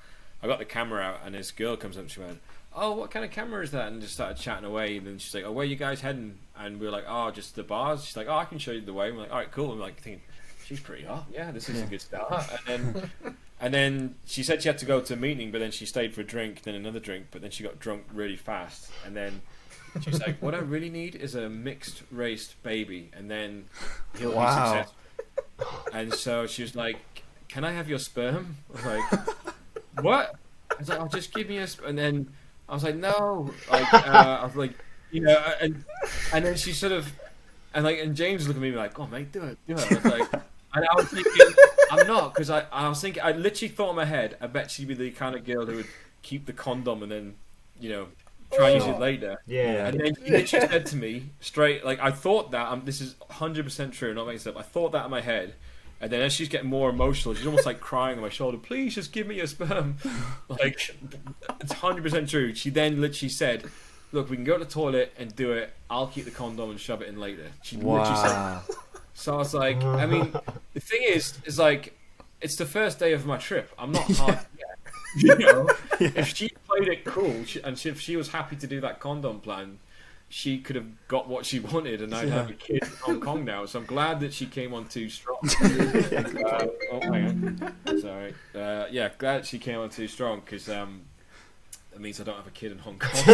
I got the camera out and this girl comes up and she went, "Oh, what kind of camera is that?" And just started chatting away. And then she's like, "Oh, where are you guys heading?" And we were like, "Oh, just the bars." She's like, "Oh, I can show you the way." And we're like, "All right, cool." I'm like thinking, she's pretty hot. Yeah, this is a good start. And then she said she had to go to a meeting, but then she stayed for a drink, then another drink, but then she got drunk really fast. And then she's like, "What I really need is a mixed race baby, and then he'll be successful." And so she was like, "Can I have your sperm?" I was like, "What?" I was like, "Oh, just give me a sperm." And then I was like, "No." Like, I was like, and then she sort of, and James was looking at me like, "Oh, mate, do it." I was like, and I was thinking, I'm not, because I was thinking, I literally thought in my head, I bet she'd be the kind of girl who would keep the condom and then, try and use it later. Yeah. And then she literally said to me straight, like, I thought that, this is 100% true, not making this up. I thought that in my head, and then as she's getting more emotional, she's almost like crying on my shoulder. "Please just give me your sperm." Like, it's 100% true. She then literally said, "Look, we can go to the toilet and do it. I'll keep the condom and shove it in later." She literally said. So I was like, I mean, the thing is like, it's the first day of my trip. I'm not hard yet. If she played it cool, if she was happy to do that condom plan, she could have got what she wanted, and I'd have a kid in Hong Kong now. So I'm glad that she came on too strong. Oh, hang on. Sorry. Glad she came on too strong, because that means I don't have a kid in Hong Kong.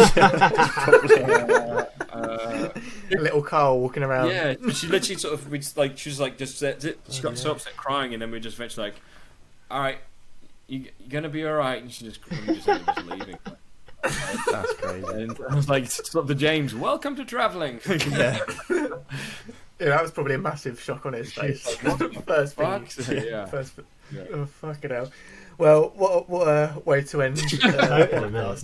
Little Carl walking around. Yeah, she literally sort of, she was like, just she got so upset crying, and then we just eventually like, "All right, you're gonna be all right," and she just ended up just leaving. That's crazy. And I was like, "It's up to James. Welcome to traveling." Yeah, that was probably a massive shock on his face. First thing. Yeah. Oh, fucking hell. Well, what a way to end.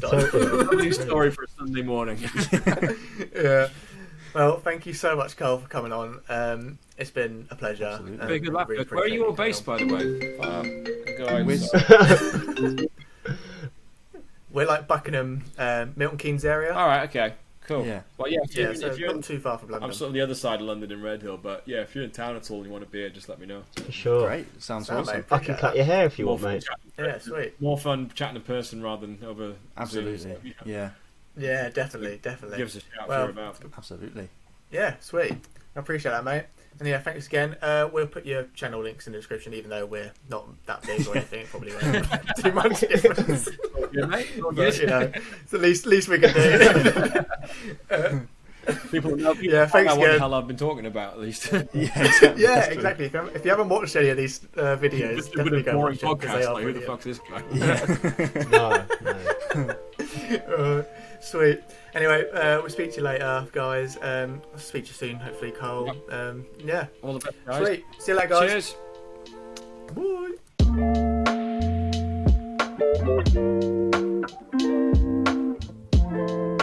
Lovely story for a Sunday morning. Yeah. Well, thank you so much, Carl, for coming on. It's been a pleasure. Very good luck. Really, where are you all based, by the way? We're like Buckingham, Milton Keynes area. All right. Okay. Cool. Yeah. Well, if you're not too far from London. I'm sort of the other side of London in Redhill, but yeah, if you're in town at all and you want a beer, just let me know. Sure. Great. Sounds awesome. Mate, I can cut your hair if you want, mate. Yeah, sweet. More fun chatting in person rather than over Absolutely. Zoom. Yeah. Yeah, definitely. Give us a shout if you're about. Absolutely. Yeah, sweet. I appreciate that, mate. And yeah, thanks again. We'll put your channel links in the description, even though we're not that big or anything. It probably won't make too much difference. Yeah, mate. But, it's the least we can do. People know thanks what the again. hell I've been talking about, at least. Yeah, exactly. If you haven't watched any of these videos, definitely go watch them, because they are who the fuck's this guy? No. Sweet. Anyway, we'll speak to you later, guys. I'll speak to you soon, hopefully, Carl. Yeah. All the best, guys. Sweet. See you later, guys. Cheers. Bye.